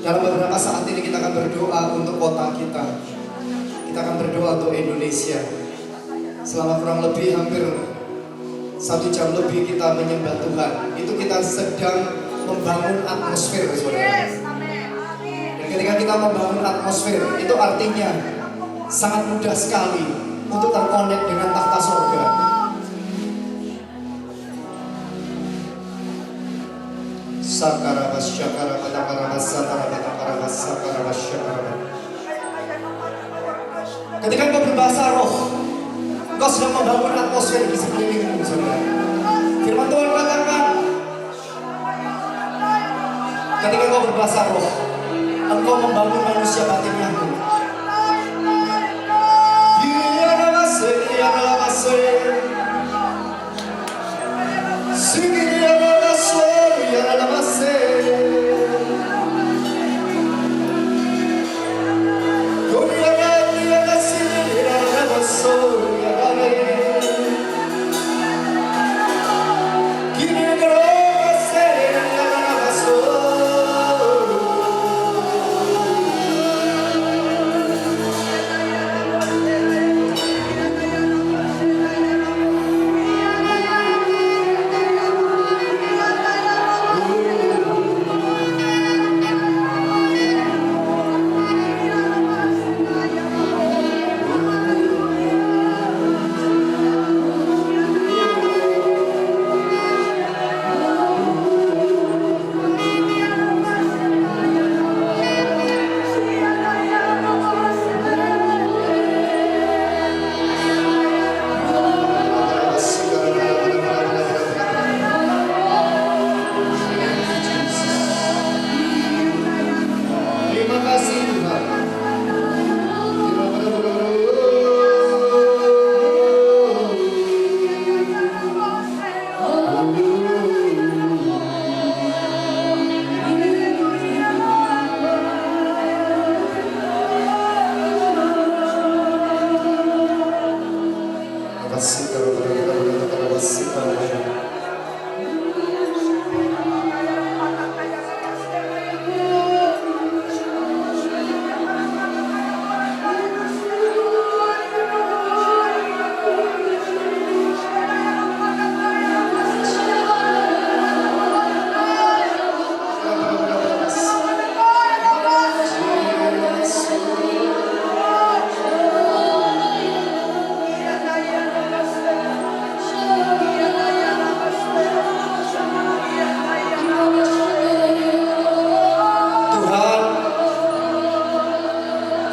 Dalam beberapa saat ini kita akan berdoa untuk kota kita. Kita akan berdoa untuk Indonesia. Selama kurang lebih hampir 1 jam lebih kita menyembah Tuhan. Itu kita sedang membangun atmosfer, saudara. Dan ketika kita membangun atmosfer, itu artinya sangat mudah sekali untuk terkonek dengan takhta surga. Sakarabas syakarabas sakarabas sakarabas sakarabas syakarabas. Ketika engkau berbahasa roh, engkau sedang membangun atmosfer di sekelilingmu, saudara. Firman Tuhan katakan, ketika engkau berbahasa roh, engkau membangun manusia batinnya.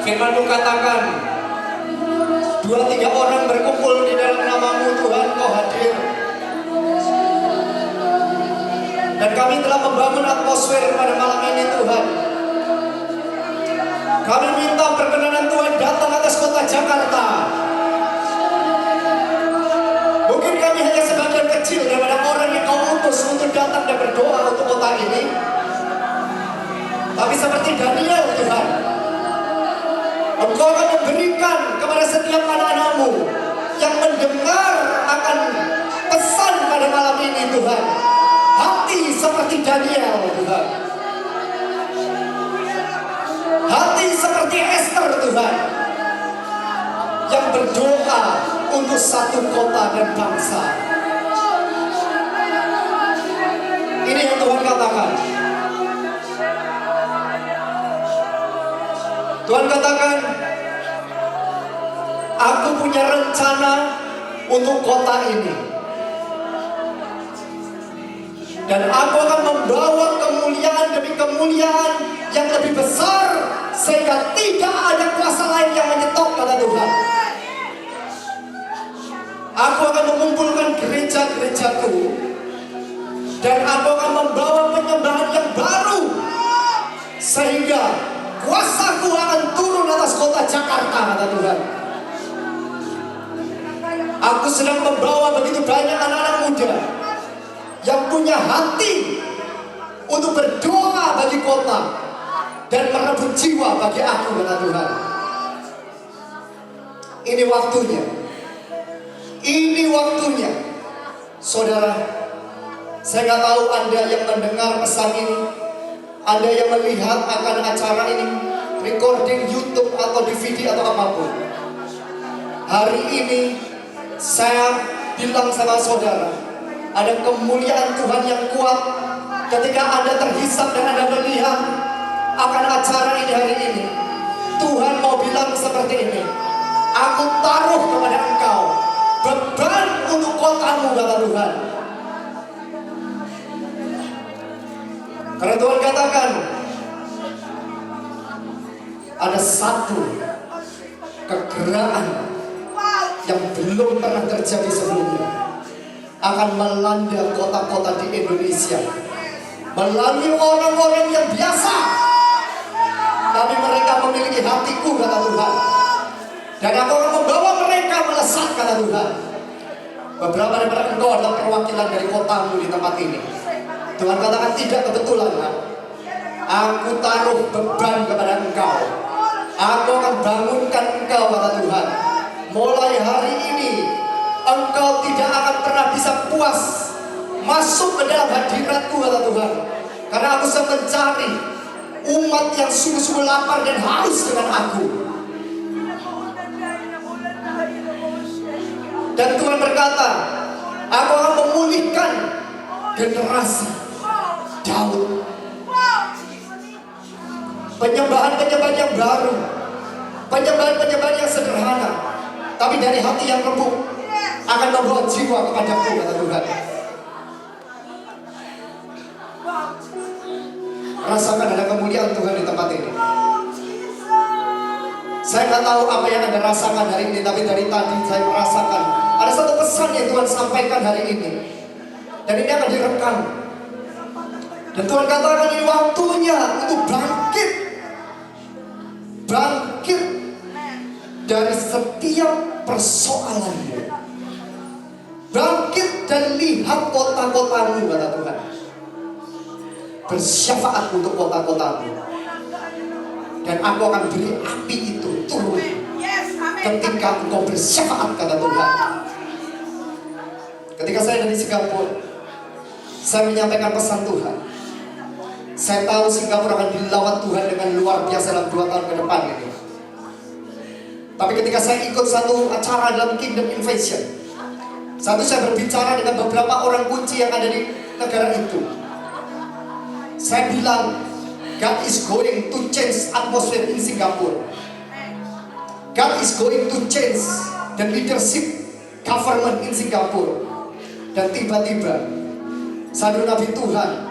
Firman-Mu katakan, 2-3 orang berkumpul di dalam nama-Mu, Tuhan, Kau hadir. Dan kami telah membangun atmosfer pada malam ini, Tuhan. Kami minta perkenanan Tuhan datang atas kota Jakarta. Mungkin kami hanya sebagian kecil daripada orang yang Kau utus untuk datang dan berdoa untuk kota ini. Tapi seperti Daniel, Tuhan, Engkau akan memberikan kepada setiap anak-anak-Mu yang mendengar akan pesan pada malam ini, Tuhan, hati seperti Daniel, Tuhan, hati seperti Esther, Tuhan, yang berdoa untuk satu kota dan bangsa. Ini yang Tuhan katakan. Tuhan katakan, aku punya rencana untuk kota ini. Dan aku akan membawa kemuliaan demi kemuliaan yang lebih besar, sehingga tidak ada kuasa lain yang menyetop, kata Tuhan. Aku akan mengumpulkan gereja-gerejaku, dan aku akan membawa penyembahan yang baru, sehingga kuasaku akan turun atas kota Jakarta, kata Tuhan. Aku sedang membawa begitu banyak anak-anak muda yang punya hati untuk berdoa bagi kota dan merebut jiwa bagi aku, kata Tuhan. Ini waktunya. Ini waktunya. Saudara, saya gak tahu Anda yang mendengar pesan ini Anda yang melihat akan acara ini, recording YouTube atau DVD atau apapun, hari ini saya bilang sama saudara, ada kemuliaan Tuhan yang kuat ketika Anda terhisap dan Anda melihat akan acara ini hari ini. Tuhan mau bilang seperti ini, aku taruh kepada engkau beban untuk kotamu, kata Tuhan. Karena Tuhan katakan, ada satu kegerakan yang belum pernah terjadi sebelumnya akan melanda kota-kota di Indonesia melalui orang-orang yang biasa, tapi mereka memiliki hatiku, kata Tuhan. Dan aku akan membawa mereka melesat, kata Tuhan. Beberapa daripada engkau adalah perwakilan dari kotamu di tempat ini. Tuhan katakan, tidak kebetulan, kan? Aku taruh beban kepada engkau. Aku akan bangunkan engkau, kata Tuhan. Mulai hari ini engkau tidak akan pernah bisa puas masuk ke dalam hadiratku, kata Tuhan. Karena aku sedang mencari umat yang sungguh-sungguh lapar dan haus dengan aku. Dan Tuhan berkata, aku akan memulihkan generasi Daud. Penyembahan-penyembahan yang baru, penyembahan-penyembahan yang sederhana, tapi dari hati yang lembut, akan membawa jiwa kepadaku, kata Tuhan. Rasakan ada kemuliaan Tuhan di tempat ini. Saya nggak tahu apa yang Anda rasakan hari ini, tapi dari tadi saya merasakan ada satu pesan yang Tuhan sampaikan hari ini, dan ini akan direkam. Dan Tuhan katakan, ini waktunya untuk bangkit dari setiap persoalanmu. Bangkit dan lihat kota-kotamu, kata Tuhan. Bersyafaat untuk kota-kotamu. Dan aku akan beri api itu turun ketika engkau bersyafaat, kata Tuhan. Ketika saya dari Singapura, saya menyampaikan pesan Tuhan. Saya tahu Singapura akan dilawat Tuhan dengan luar biasa dalam 2 tahun ke depan ini. Tapi ketika saya ikut satu acara dalam Kingdom Invasion, saya berbicara dengan beberapa orang kunci yang ada di negara itu. Saya bilang, God is going to change atmosphere in Singapore. God is going to change the leadership government in Singapore. Dan tiba-tiba satu nabi Tuhan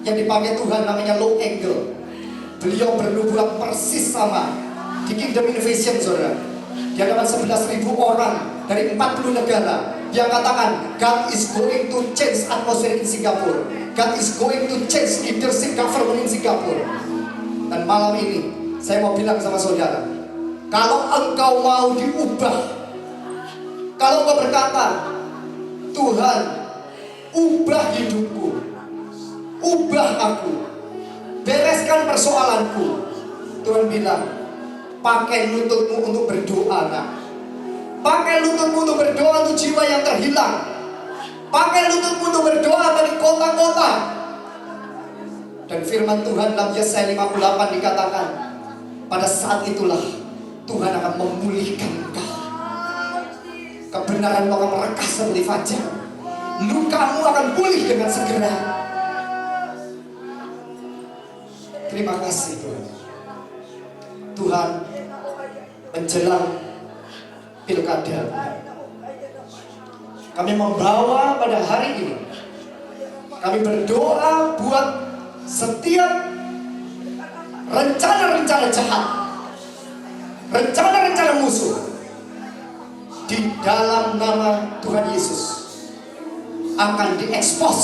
yang dipakai Tuhan namanya Low Angle, beliau bernubuat persis sama di Kingdom Invasion, saudara. Di hadapan 11.000 orang dari 40 negara, dia katakan, God is going to change atmosphere in Singapore. God is going to change leadership government in Singapore. Dan malam ini saya mau bilang sama saudara, kalau engkau mau diubah, kalau engkau berkata, Tuhan, ubah hidupku, ubah aku, bereskan persoalanku. Tuhan bilang, pakai lututmu untuk berdoa, nak. Pakai lututmu untuk berdoa untuk jiwa yang terhilang. Pakai lututmu untuk berdoa bagi kota-kota. Dan firman Tuhan dalam Yesaya 58 dikatakan, pada saat itulah Tuhan akan memulihkan engkau. Kebenaranmu akan merekah seperti fajar. Lukamu akan pulih dengan segera. Terima kasih Tuhan. Tuhan, menjelang pilkada, kami membawa pada hari ini, kami berdoa buat setiap rencana-rencana jahat, rencana-rencana musuh, di dalam nama Tuhan Yesus akan diekspos,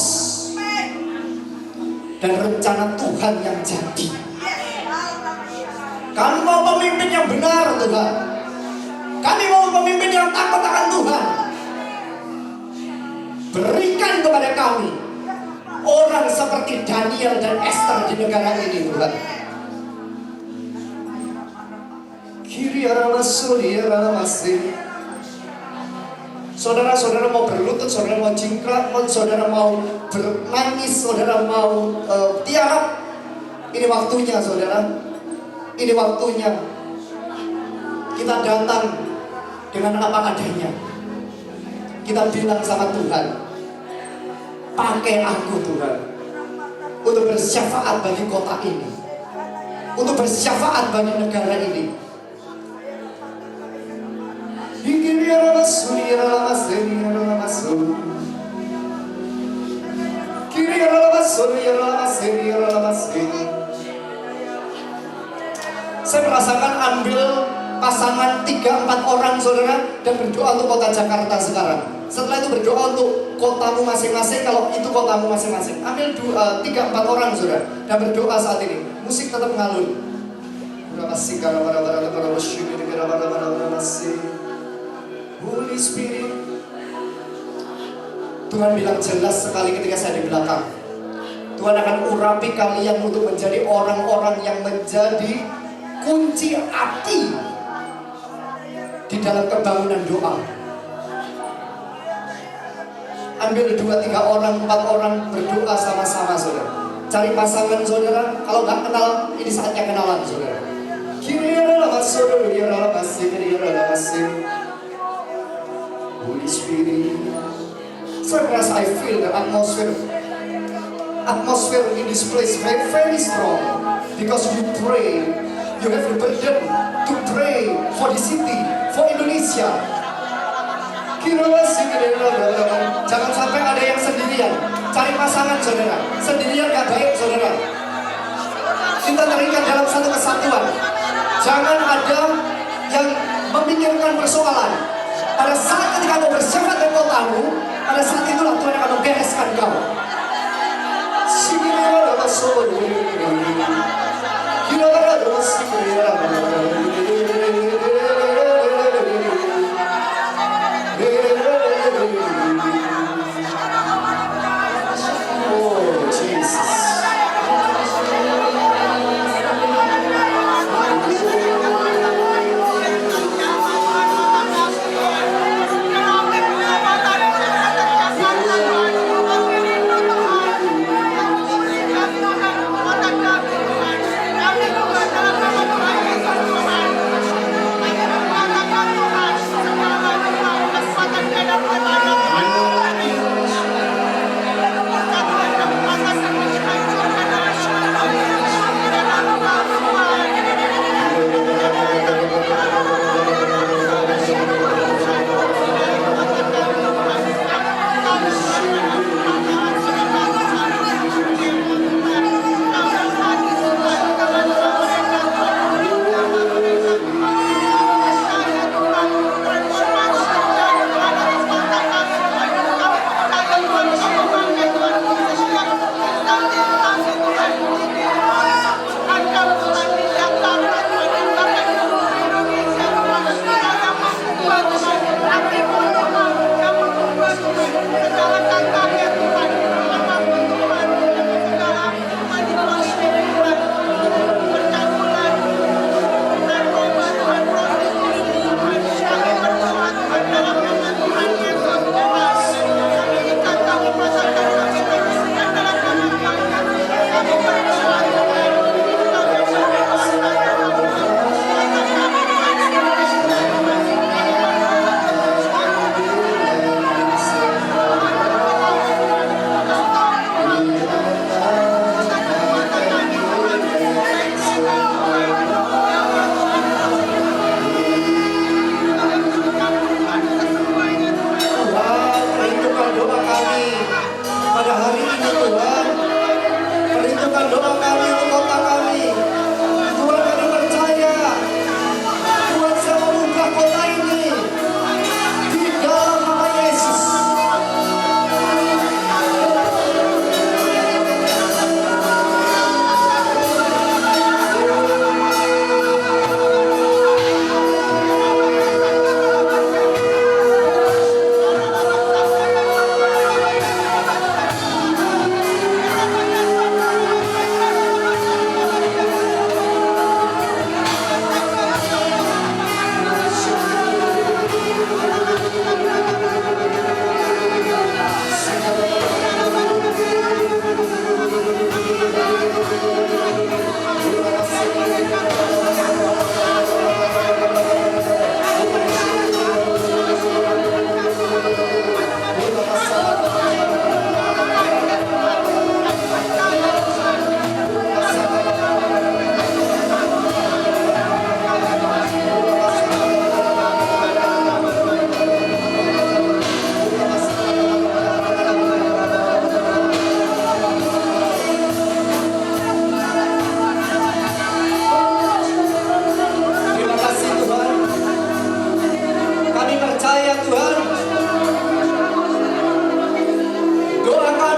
dan rencana Tuhan yang jadi. Kami mau pemimpin yang benar, Tuhan. Kami mau pemimpin yang takut akan Tuhan. Berikan kepada kami orang seperti Daniel dan Esther di negara ini, Tuhan. Kiri arah masuri arah masih. Saudara-saudara mau berlutut, saudara mau jingkrak, saudara mau bernangis, saudara mau tiarap, Ini waktunya saudara. Ini waktunya kita datang dengan apa adanya. Kita bilang sama Tuhan, pakai aku Tuhan, untuk bersyafaat bagi kota ini, untuk bersyafaat bagi negara ini. Saya merasakan ambil pasangan 3-4 orang saudara dan berdoa untuk kota Jakarta sekarang. Setelah itu berdoa untuk kotamu masing-masing. Kalau itu kotamu masing-masing, ambil 3-4 orang saudara dan berdoa saat ini. Musik tetap ngalur. Holy Spirit. Tuhan bilang jelas sekali ketika saya di belakang. Tuhan akan urapi kalian untuk menjadi orang-orang yang menjadi kunci hati di dalam kebangunan doa. Ambil 2-3 orang, 4 orang berdoa sama-sama saudara. Cari pasangan saudara. Kalau nggak kenal, ini saatnya kenalan saudara. Holy Spirit. So as I feel the atmosphere in this place very, very strong. Because you pray, you have the burden to pray for the city, for Indonesia. Jangan sampai ada yang sendirian. Cari pasangan saudara. Sendirian gak baik saudara. Kita terikat dalam satu kesatuan. Jangan ada yang memikirkan persoalan. Pada saat ketika kau bersyafaat di kotamu, pada saat itulah Tuhan akan membereskan kau. Oh Jesus.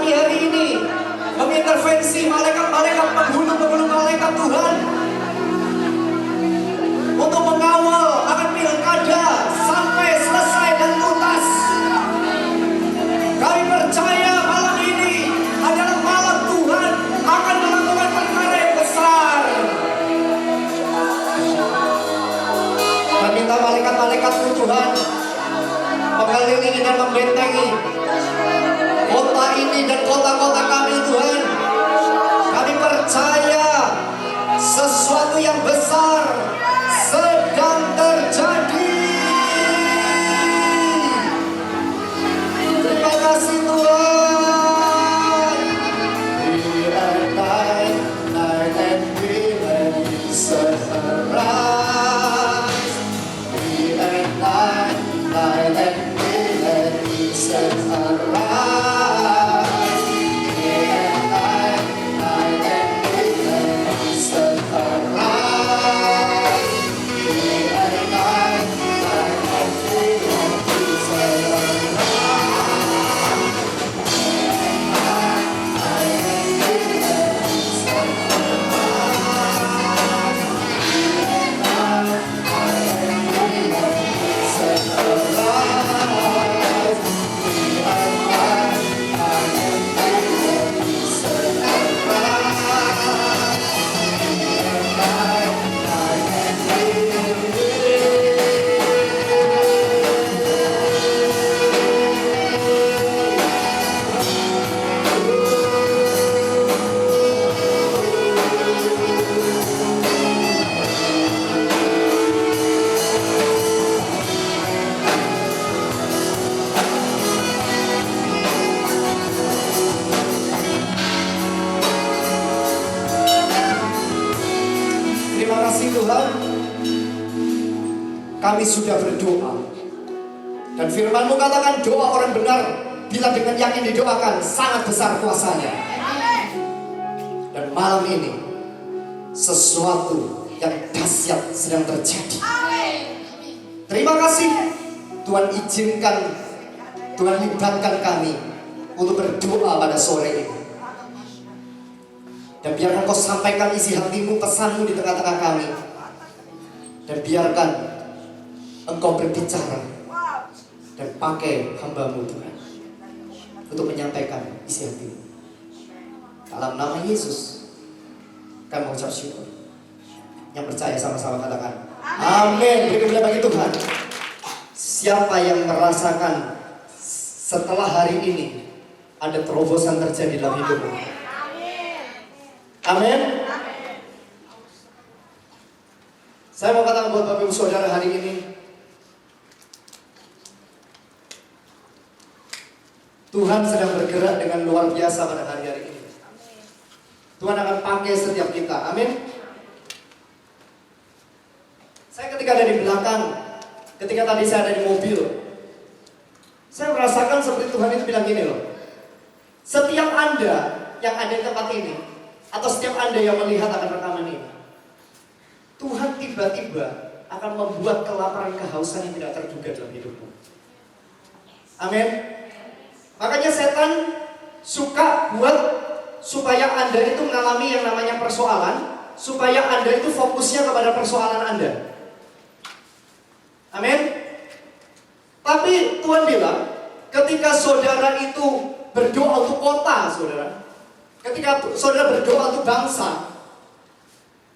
pagi hari ini mengintervensi malaikat-malaikat penghulu malaikat Tuhan untuk mengawal akan pilkada sampai selesai dan tuntas. Kami percaya malam ini adalah malam Tuhan akan melakukan perkara yang besar. Dan minta malaikat-malaikatmu Tuhan mengelilingi dan membentengi kota ini dan kota-kota kami Tuhan. Kami percaya sesuatu yang besar sedang terjadi. Terima kasih Tuhan. We are night and we let it sunrise. We are night and we let it sunrise. We are night and we let it sunrise. We are night and we let it Terima kasih Tuhan. Kami sudah berdoa. Dan firman-Mu katakan doa orang benar bila dengan yakin didoakan sangat besar kuasanya. Dan malam ini sesuatu yang dahsyat sedang terjadi. Terima kasih Tuhan, izinkan Tuhan libatkan kami untuk berdoa pada sore ini. Dan biarkan Kau sampaikan isi hati-Mu, pesan-Mu di tengah-tengah kami. Dan biarkan Engkau berbicara dan pakai hamba-Mu Tuhan untuk menyampaikan isi hati-Mu. Dalam nama Yesus kami mengucap syukur. Yang percaya sama-sama katakan amin. Beri kemuliaan bagi Tuhan. Siapa yang merasakan setelah hari ini ada terobosan terjadi dalam hidupmu? Amin. Saya mau katakan buat Bapak Ibu Saudara hari ini, Tuhan sedang bergerak dengan luar biasa pada hari-hari ini. Tuhan akan pakai setiap kita. Amin. Saya ketika ada di belakang, ketika tadi saya ada di mobil, saya merasakan seperti Tuhan itu bilang gini loh. Setiap Anda yang ada di tempat ini, atau setiap Anda yang melihat akan rekaman ini, Tuhan tiba-tiba akan membuat kelaparan kehausan yang tidak terduga dalam hidupmu. Amin. Makanya setan suka buat supaya Anda itu mengalami yang namanya persoalan, supaya Anda itu fokusnya kepada persoalan Anda. Amin. Tapi Tuhan bilang, ketika saudara itu berdoa untuk kota saudara, ketika saudara berdoa untuk bangsa,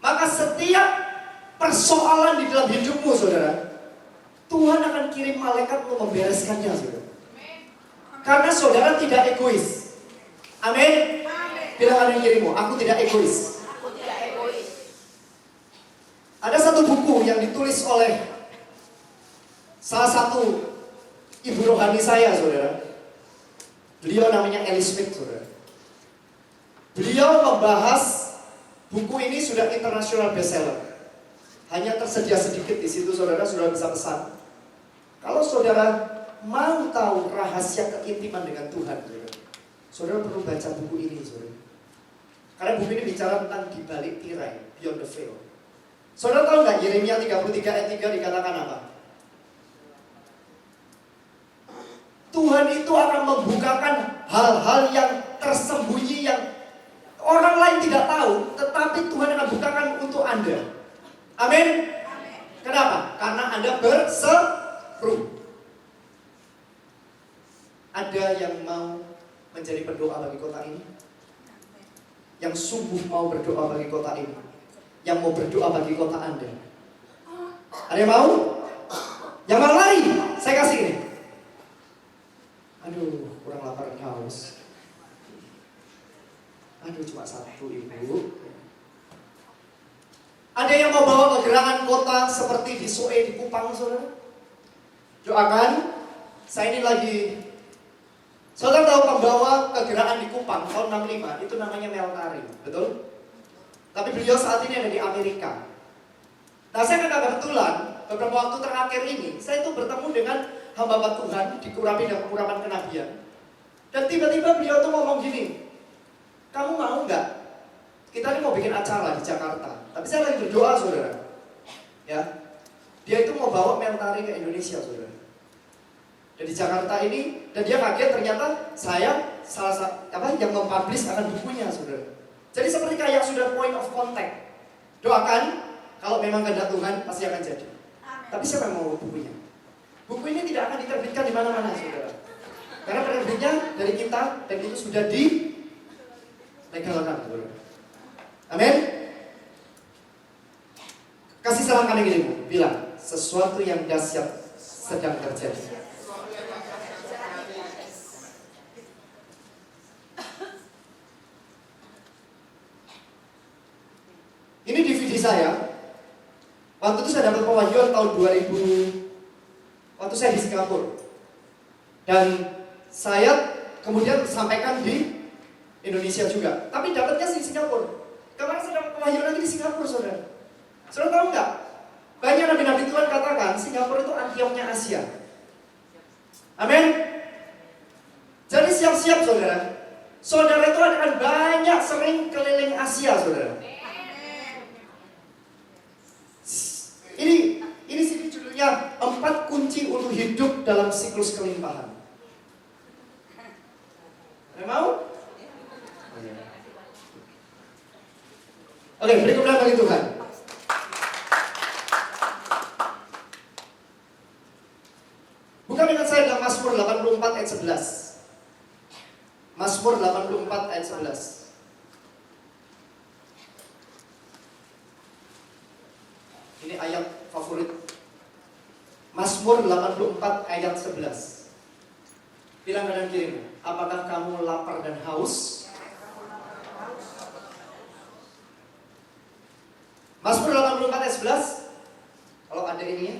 maka setiap persoalan di dalam hidupmu saudara, Tuhan akan kirim malaikat untuk membereskannya saudara. Karena saudara tidak egois. Amin. Bilang ada yang kirimmu, aku tidak egois. Ada satu buku yang ditulis oleh salah satu ibu rohani saya saudara. Beliau namanya Alice Smith saudara. Beliau membahas buku ini sudah internasional bestseller. Hanya tersedia sedikit di situ saudara bisa pesan. Kalau saudara mau tahu rahasia keintiman dengan Tuhan, saudara perlu baca buku ini saudara. Karena buku ini bicara tentang di balik tirai, beyond the veil. Saudara tahu nggak Yeremia 33 ayat 3 dikatakan apa? Tuhan itu akan membukakan hal-hal yang tersembunyi yang orang lain tidak tahu, tetapi Tuhan akan bukakan untuk Anda. Amin. Kenapa? Karena Anda berseru. Ada yang mau menjadi pendoa bagi kota ini? Yang sungguh mau berdoa bagi kota ini? Yang mau berdoa bagi kota Anda? Ada yang mau? Yang mau lari? Saya kasih ini. Aduh, kurang lapar dan haus. Aduh, cuma satu ibu. Ada yang mau bawa pergerakan kota seperti di Soe, di Kupang, saudara? Doakan. Saya ini lagi. Saudara tahu pembawa kegeraan di Kupang tahun 65, itu namanya Meltari, betul? Tapi beliau saat ini ada di Amerika. Nah, saya kebetulan beberapa waktu terakhir ini, saya itu bertemu dengan hamba Tuhan di Kurapi dan Pengurapan Kenabian. Dan tiba-tiba beliau tuh ngomong gini, kamu mau nggak? Kita ini mau bikin acara di Jakarta. Tapi saya lagi berdoa, saudara. Ya, dia itu mau bawa Meltari ke Indonesia, saudara. Dan di Jakarta ini, dan dia kaget ternyata saya yang mempublish akan bukunya, saudara. Jadi seperti kayak sudah point of contact. Doakan, kalau memang kehendak Tuhan pasti akan jadi. Tapi siapa yang mau bukunya? Buku ini tidak akan diterbitkan di mana-mana, saudara. Karena penerbitnya dari kita dan itu sudah dilegalkan, saudara. Amin. Kasih salam kanan kirimu, bilang sesuatu yang dahsyat sedang terjadi. Ini DVD saya. Waktu itu saya dapat pewahyuan tahun 2000. Waktu saya di Singapura. Dan saya kemudian sampaikan di Indonesia juga. Tapi dapatnya di Singapura. Kemarin saya dapat pewahyuan lagi di Singapura, saudara. Saudara tahu nggak? Banyak nabi-nabi Tuhan katakan Singapura itu Antioknya Asia. Amin. Jadi siap-siap, saudara. Saudara itu akan banyak sering keliling Asia, saudara. Ini sini judulnya 4 kunci untuk hidup dalam siklus kelimpahan. Ada mau? Oke, beri kemuliaan bagi Tuhan. Buka dengan saya dalam Mazmur 84 ayat 11. Mazmur 84 ayat 11. Ini ayat favorit. Mazmur 84 ayat 11. Bilang kanan kirimu, apakah kamu lapar dan haus? Mazmur 84 ayat 11. Kalau ada ini ya.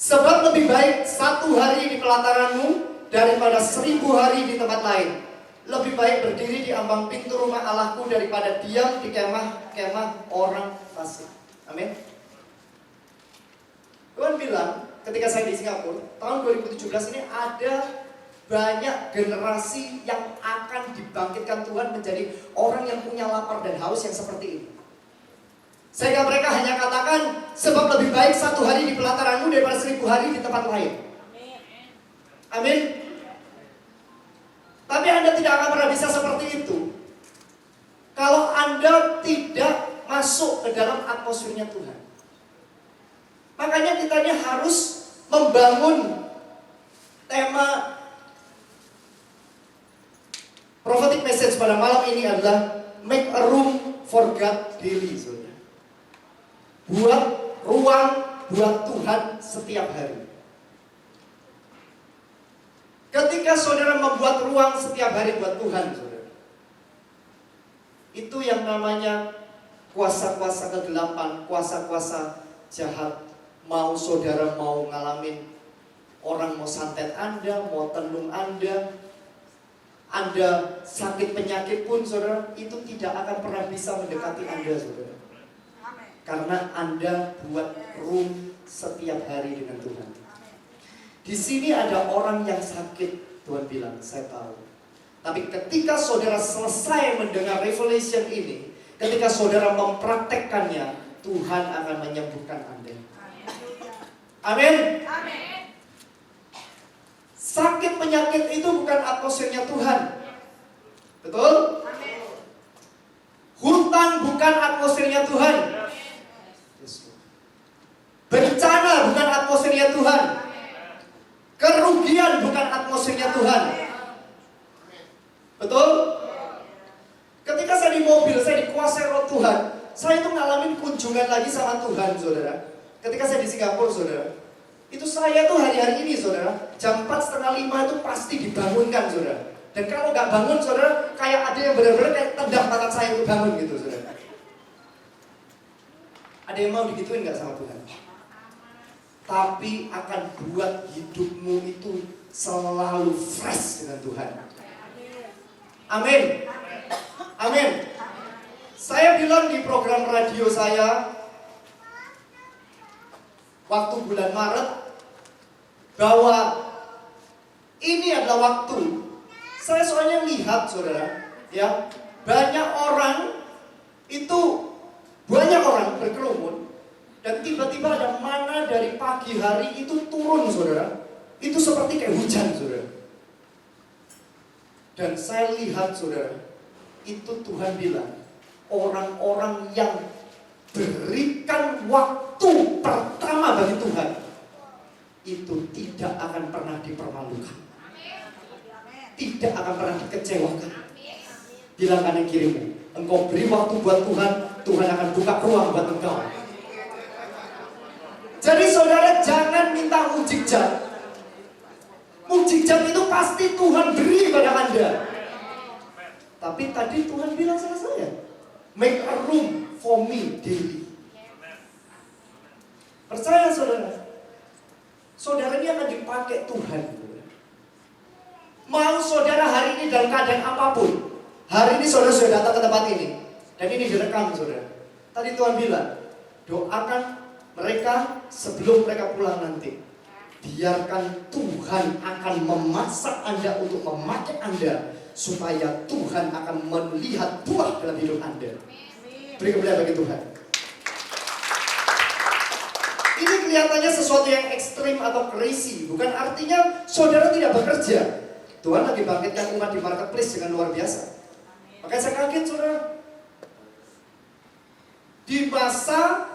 Sebab lebih baik 1 hari di pelataranmu daripada 1000 hari di tempat lain. Lebih baik berdiri di ambang pintu rumah Allahku daripada diam di kemah-kemah orang fasik. Amin. Tuhan bilang ketika saya di Singapura tahun 2017 ini ada banyak generasi yang akan dibangkitkan Tuhan menjadi orang yang punya lapar dan haus yang seperti ini. Sehingga mereka hanya katakan sebab lebih baik 1 hari di pelataranmu daripada 1000 hari di tempat lain. Amin. Tapi Anda tidak akan pernah bisa seperti itu kalau Anda tidak masuk ke dalam atmosfernya Tuhan. Makanya kita ini harus membangun tema prophetic message pada malam ini adalah make a room for God daily, saudara. Buat ruang buat Tuhan setiap hari. Ketika saudara membuat ruang setiap hari buat Tuhan, saudara, itu yang namanya kuasa-kuasa kegelapan, kuasa-kuasa jahat. Mau saudara mau ngalamin orang mau santet Anda, mau tenung Anda sakit penyakit pun, saudara, itu tidak akan pernah bisa mendekati Anda, saudara. Karena Anda buat room setiap hari dengan Tuhan. Di sini ada orang yang sakit, Tuhan bilang, saya tahu. Tapi ketika saudara selesai mendengar revelation ini, ketika saudara mempraktekkannya, Tuhan akan menyembuhkan Anda. Amin. Sakit penyakit itu bukan atmosfernya Tuhan. Perang bukan atmosfernya Tuhan. Bencana bukan atmosfernya Tuhan. Kerugian bukan atmosfernya Tuhan. Betul? Ketika saya di mobil, saya dikuasai roh Tuhan, saya itu ngalamin kunjungan lagi sama Tuhan, saudara. Ketika saya di Singapura, saudara, itu saya tuh hari-hari ini, saudara, jam 4:30 itu pasti dibangunkan, saudara. Dan kalau nggak bangun, saudara, kayak ada yang benar-benar kayak tendang tangan saya untuk bangun gitu, saudara. Ada yang mau digituin nggak sama Tuhan? Tapi akan buat hidupmu itu selalu fresh dengan Tuhan. Amin. Amin. Saya bilang di program radio saya waktu bulan Maret bahwa ini adalah waktu. Saya soalnya lihat, saudara, ya, banyak orang berkerumun dan tiba-tiba ada mana dari pagi hari itu turun, saudara. Itu seperti kayak hujan, saudara. Dan saya lihat, saudara, itu Tuhan bilang orang-orang yang berikan waktu pertama bagi Tuhan itu tidak akan pernah dipermalukan, tidak akan pernah dikecewakan. Bilang kanan kirimu, engkau beri waktu buat Tuhan, Tuhan akan buka ruang buat engkau. Jadi saudara jangan minta mukjizat. Mukjizat itu pasti Tuhan beri pada Anda. Tapi tadi Tuhan bilang sama saya, make a room for me daily. Percaya saudara, saudara ini akan dipakai Tuhan. Mau saudara hari ini dalam keadaan apapun, hari ini saudara sudah datang ke tempat ini, dan ini direkam, saudara. Tadi Tuhan bilang, doakan mereka sebelum mereka pulang nanti. Biarkan Tuhan akan memasak Anda untuk memakai Anda, supaya Tuhan akan melihat buah dalam hidup Anda. Beri kemuliaan bagi Tuhan. Ini kelihatannya sesuatu yang ekstrim atau crazy. Bukan artinya saudara tidak bekerja. Tuhan lagi bangkitkan umat di marketplace dengan luar biasa. Makanya saya kaget, saudara. Di masa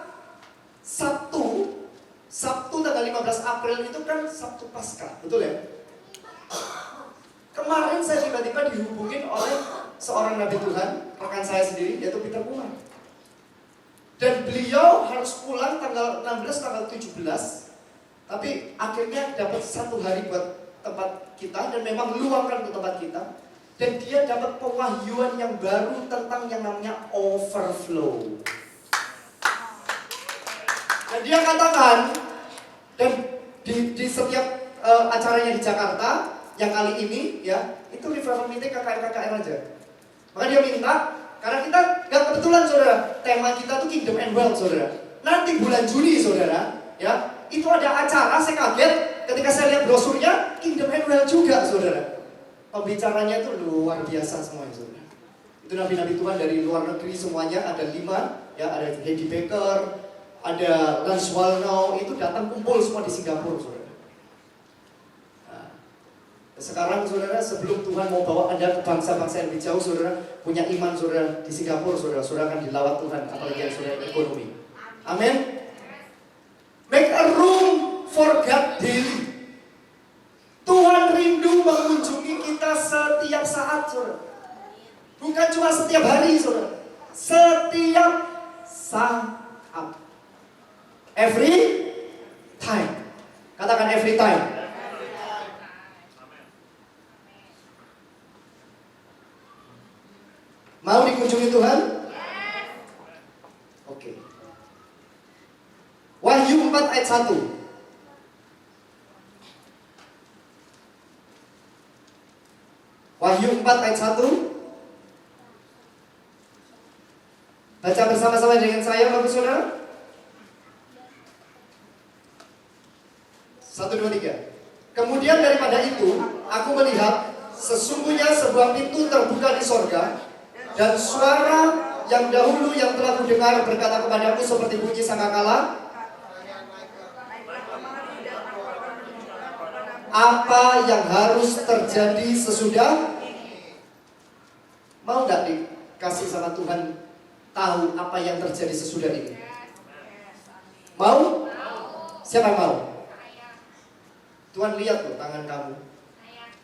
Sabtu tanggal 15 April itu kan Sabtu Paskah, betul ya? Kemarin saya tiba-tiba dihubungin oleh seorang nabi Tuhan, rekan saya sendiri, yaitu Peter Kumar. Dan beliau harus pulang tanggal 16, tanggal 17. Tapi akhirnya dapat 1 hari buat tempat kita, dan memang luangkan untuk tempat kita. Dan dia dapat pewahyuan yang baru tentang yang namanya overflow. Dan dia katakan, dan di setiap acaranya di Jakarta, yang kali ini ya, itu revival meeting KKR aja. Maka dia minta, karena kita gak kebetulan, saudara, tema kita tuh Kingdom and Wealth, saudara. Nanti bulan Juni, saudara, ya, itu ada acara. Saya kaget ketika saya lihat brosurnya Kingdom and Wealth juga, saudara. Pembicaranya itu luar biasa semuanya, saudara. Itu nabi-nabi Tuhan dari luar negeri semuanya, ada 5, ya, ada Hedy Baker, ada Lance Wallnau, itu datang kumpul semua di Singapura, saudara. Nah, sekarang, saudara, sebelum Tuhan mau bawa Anda ke bangsa-bangsa yang lebih jauh, saudara, punya iman, saudara, di Singapura, saudara, saudara akan dilawat Tuhan, apalagi yang saudara ekonomi. Amin. Make a room for God daily. Tuhan rindu mengunjungi kita setiap saat, saudara. Bukan cuma setiap hari, saudara. Setiap saat. Every time. Katakan every time. Mau dikunjungi Tuhan? Oke. Wahyu 4 ayat 1. Wahyu 4 ayat 1. Baca bersama-sama dengan saya, Bapak Saudara. 1, 2, 3. Kemudian daripada itu, aku melihat sesungguhnya sebuah pintu terbuka di sorga, dan suara yang dahulu yang telah kudengar berkata kepadaku seperti bunyi sangkakala, apa yang harus terjadi sesudah? Mau gak dikasih sama Tuhan tahu apa yang terjadi sesudah ini? Mau? Siapa yang mau? Tuhan lihat loh tangan kamu.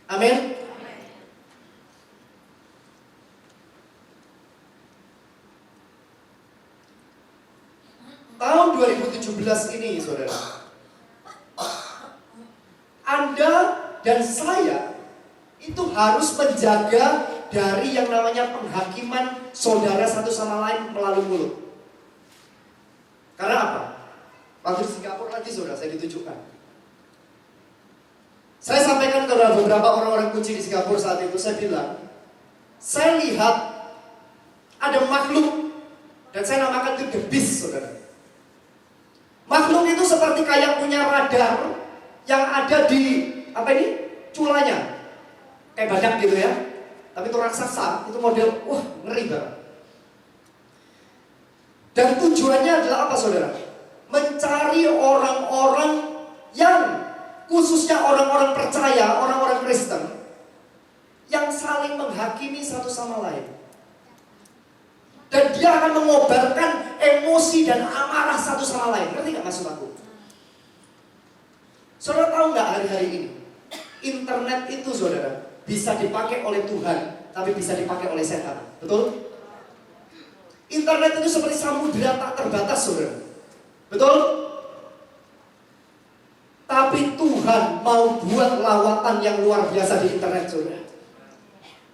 Amin. Tahun 2017 ini, saudara, Anda dan saya itu harus menjaga dari yang namanya penghakiman saudara satu sama lain melalui mulut. Karena apa? Waktu di Singapura nanti saudara, saya ditunjukkan. Saya sampaikan kepada beberapa orang-orang kunci di Singapura saat itu, saya bilang, saya lihat ada makhluk, dan saya namakan itu the beast, saudara. Makhluk itu seperti kayak punya radar yang ada di, apa ini? Culanya. Kayak badak gitu ya. Tapi itu raksasa, itu model, wah ngeri banget. Dan tujuannya adalah apa, saudara? Mencari orang-orang yang, khususnya orang-orang percaya, orang-orang Kristen, yang saling menghakimi satu sama lain. Dan dia akan mengobarkan emosi dan amarah satu sama lain. Ngerti gak maksud aku? Saudara tahu gak hari-hari ini, internet itu, saudara, bisa dipakai oleh Tuhan, tapi bisa dipakai oleh setan. Betul? Internet itu seperti samudera tak terbatas, saudara. Betul? Tapi Tuhan mau buat lawatan yang luar biasa di internet, saudara.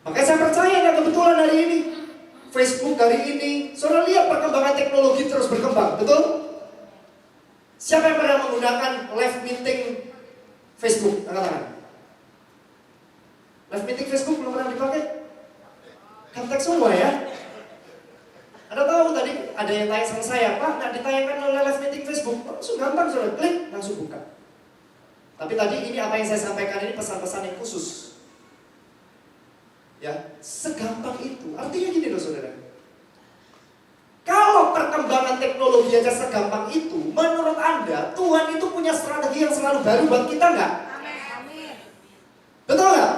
Makanya saya percaya gak kebetulan hari ini Facebook hari ini, saudara lihat perkembangan teknologi terus berkembang, betul? Siapa yang pernah menggunakan live meeting Facebook? Angkat tangan. Live meeting Facebook belum pernah dipakai? Kontak semua ya. Anda tahu tadi ada yang tanya sama saya, Pak, nggak ditayangkan oleh live meeting Facebook? Langsung gampang, saudara, klik, langsung buka. Tapi tadi ini apa yang saya sampaikan ini pesan-pesan yang khusus. Ya, segampang itu. Artinya gini loh, saudara. Kalau perkembangan teknologi aja segampang itu, menurut Anda, Tuhan itu punya strategi yang selalu baru buat kita nggak? Amin. Betul nggak?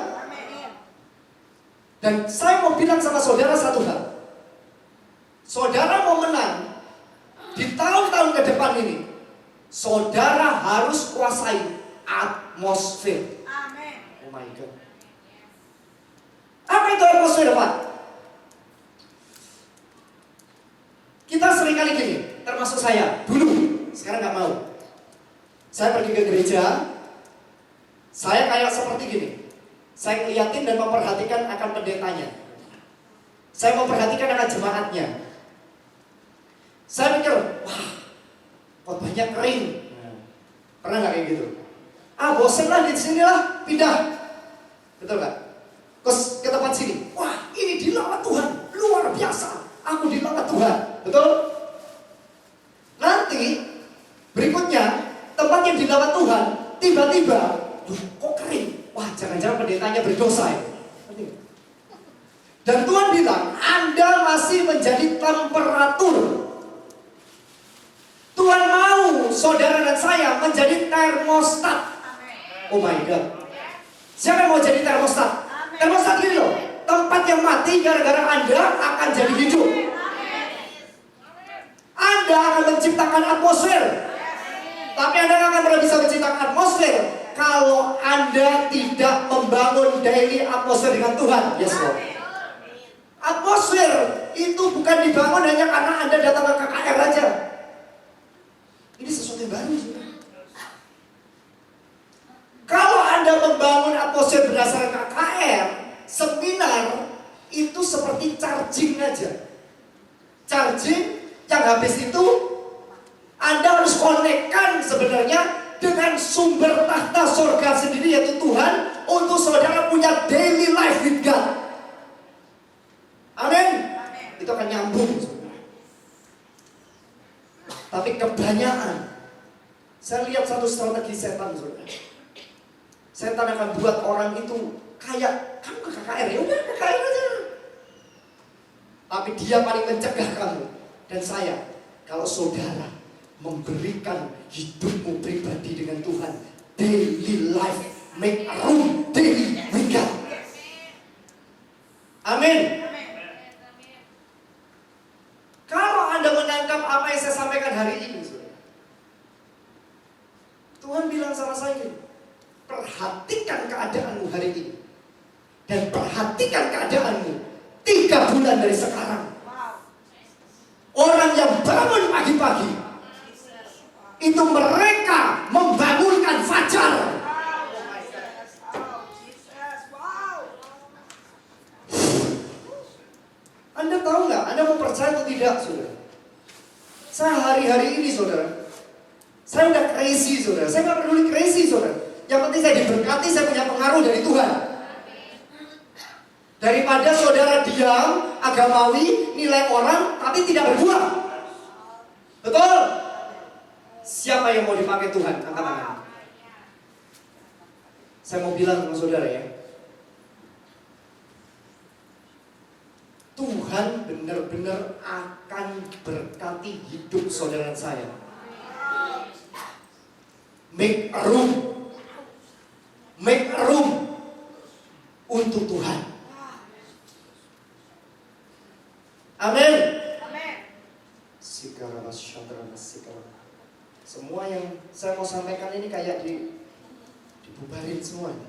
Dan saya mau bilang sama saudara satu hal. Saudara mau menang di tahun-tahun ke depan ini, saudara harus kuasai atmosfer. Amin. Oh my God. Apa itu atmosfer, Pak? Kita seringkali gini, termasuk saya, dulu, sekarang nggak mau. Saya pergi ke gereja, saya kayak seperti gini. Saya ngeliatin dan memperhatikan akan pendetanya. Saya memperhatikan akan jemaatnya. Saya pikir, wah, khotbahnya kering. Pernah nggak kayak gitu? Bosen lah di sini lah, pindah. Betul nggak? Ke tempat sini, wah ini dilawat Tuhan, luar biasa. Aku dilawat Tuhan, betul? Nanti berikutnya tempat yang dilawat Tuhan, tiba-tiba, kok kering? Wah jangan-jangan pendetanya berdosa ya. Dan Tuhan bilang, Anda masih menjadi temperatur. Tuhan mau saudara dan saya menjadi termostat. Oh my God. Siapa yang mau jadi termostat? Termostat gini loh, tempat yang mati gara-gara Anda akan jadi hidup. Anda akan menciptakan atmosfer. Tapi Anda nggak akan pernah bisa menciptakan atmosfer kalau Anda tidak membangun daily atmosfer dengan Tuhan. Yes Lord. Atmosfer itu bukan dibangun hanya karena Anda datang ke KKR aja. Ini sesuatu yang baru juga. Kalau Anda membangun atmosfer berdasarkan KKR, seminar itu seperti charging aja. Charging yang habis itu Anda harus konekkan sebenarnya dengan sumber tahta surga sendiri, yaitu Tuhan, untuk saudara punya daily life with God. Amin. Itu akan nyambung. Tapi kebanyakan, saya lihat satu strategi setan, saudara. Setan akan buat orang itu kayak, kamu ke KKR, ya udah KKR aja. Tapi dia paling mencegah kamu dan saya. Kalau saudara memberikan hidupmu pribadi dengan Tuhan, daily life, make a room daily with God. Amin. Dan perhatikan keadaanmu 3 bulan dari sekarang. Orang yang bangun pagi-pagi itu mereka membangunkan fajar. Anda tahu nggak? Anda mau percaya atau tidak, saudara? Saya hari-hari ini, saudara, saya udah crazy, saudara. Saya nggak peduli crazy, saudara. Yang penting saya diberkati, saya punya pengaruh dari Tuhan. Daripada saudara diam, agamawi, nilai orang, tapi tidak berbuah. Betul? Siapa yang mau dipakai Tuhan? Angkat tangan. Saya mau bilang sama saudara ya, Tuhan benar-benar akan berkati hidup saudara saya. Make a room. Make a room untuk Tuhan. Amin. Semua yang saya mau sampaikan ini kayak dibubarin semuanya.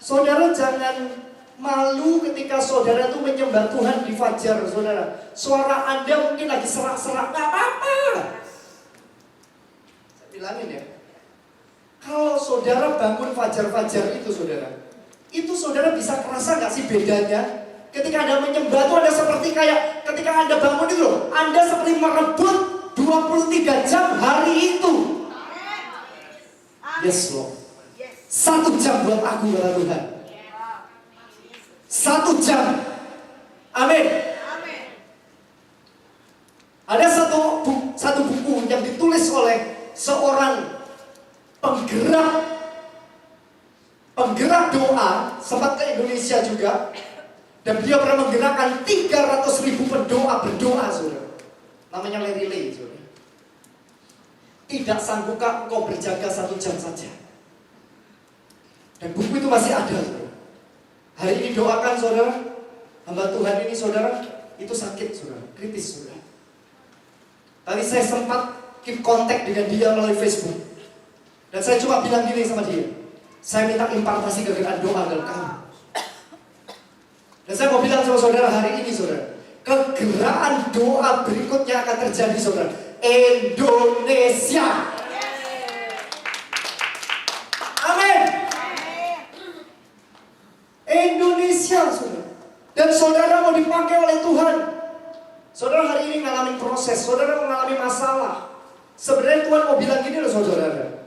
Saudara jangan malu ketika saudara itu menyembah Tuhan di fajar, saudara. Suara Anda mungkin lagi serak-serak, gak apa-apa. Saya bilangin ya, kalau saudara bangun fajar-fajar itu saudara bisa kerasa gak sih bedanya? Ketika Anda menyembah itu Anda seperti kayak ketika Anda bangun itu loh, Anda seperti merebut 23 jam hari itu. Yes Lord. 1 jam buat aku, kata Tuhan. 1 jam. Amin. Ada satu buku yang ditulis oleh seorang penggerak doa, sempat ke Indonesia juga, dan beliau pernah menggerakkan 300.000 pendoa berdoa, saudara. Namanya Larry Lay, saudara. Tidak sanggupkah engkau berjaga 1 jam saja? Dan buku itu masih ada, saudara. Hari ini doakan, saudara. Hamba Tuhan ini, saudara, itu sakit, saudara, kritis, saudara. Tadi saya sempat keep kontak dengan dia melalui Facebook. Dan saya cuma bilang gini sama dia, saya minta impartasi kegerakan doa dalam kamu. Dan saya mau bilang sama saudara hari ini, saudara, kegerakan doa berikutnya akan terjadi, saudara. Indonesia. Amin. Indonesia, saudara. Dan saudara mau dipakai oleh Tuhan. Saudara hari ini mengalami proses, saudara mengalami masalah. Sebenarnya Tuhan mau bilang gini loh, saudara.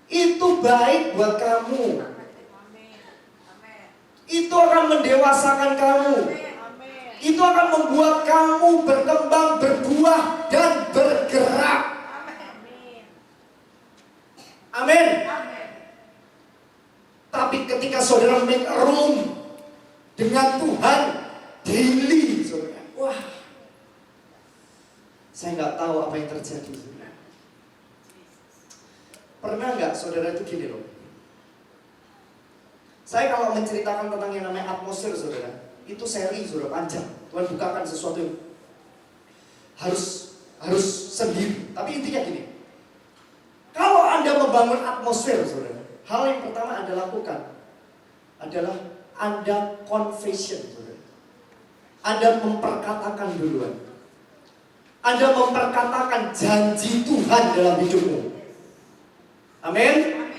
Itu baik buat kamu. Itu akan mendewasakan kamu. Itu akan membuat kamu berkembang, berbuah, dan bergerak. Amin. Tapi ketika saudara make a room dengan Tuhan daily, saudara, wah, saya nggak tahu apa yang terjadi, saudara. Pernah nggak saudara itu gini loh? Saya kalau menceritakan tentang yang namanya atmosfer, saudara, itu seri, saudara, panjang. Tuhan bukakan sesuatu yang harus sendiri. Tapi intinya gini, kalau Anda membangun atmosfer, saudara, hal yang pertama Anda lakukan adalah Anda confession, saudara. Anda memperkatakan duluan. Anda memperkatakan janji Tuhan dalam hidupmu. Amin.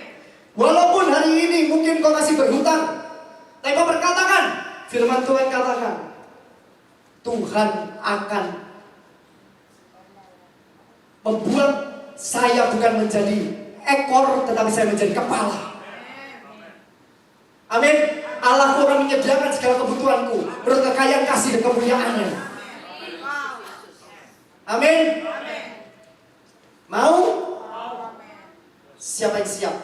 Walaupun hari ini mungkin kau masih berhutang, tapi kau berkatakan, firman Tuhan katakan, Tuhan akan membuat saya bukan menjadi ekor, tetapi saya menjadi kepala. Amin. Allahku akan menyediakan segala kebutuhanku menurut kekayaan kasih dan kemuliaannya. Amin. Mau? Siapa yang siap?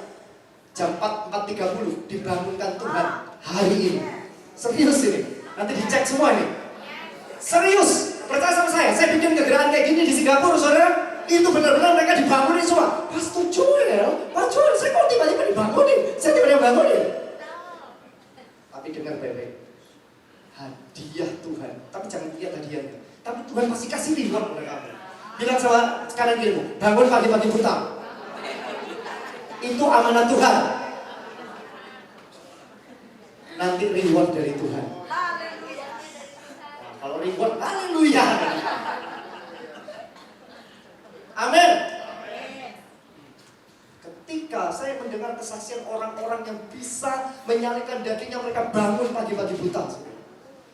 Jam 4.30 dibangunkan Tuhan hari ini. Serius ini. Nanti dicek semua ini. Serius. Percaya sama saya bikin kegerakan kayak gini di Singapura, saudara. Itu benar-benar mereka dibangunin semua. Pastor Joel, Pak Joel, saya kok tiba-tiba dibangunin? Saya tiba-tiba bangunin. Tapi dengar baik-baik. Hadiah Tuhan. Tapi jangan lihat hadiahnya. Tapi Tuhan pasti kasih reward oleh kamu. Bilang sama sekarang gini, bangun pagi-pagi buta. Itu amanat Tuhan. Nanti reward dari Tuhan. Kalau reward, haleluya. Amin. Ketika saya mendengar kesaksian orang-orang yang bisa menyalakan dagingnya, mereka bangun pagi-pagi buta,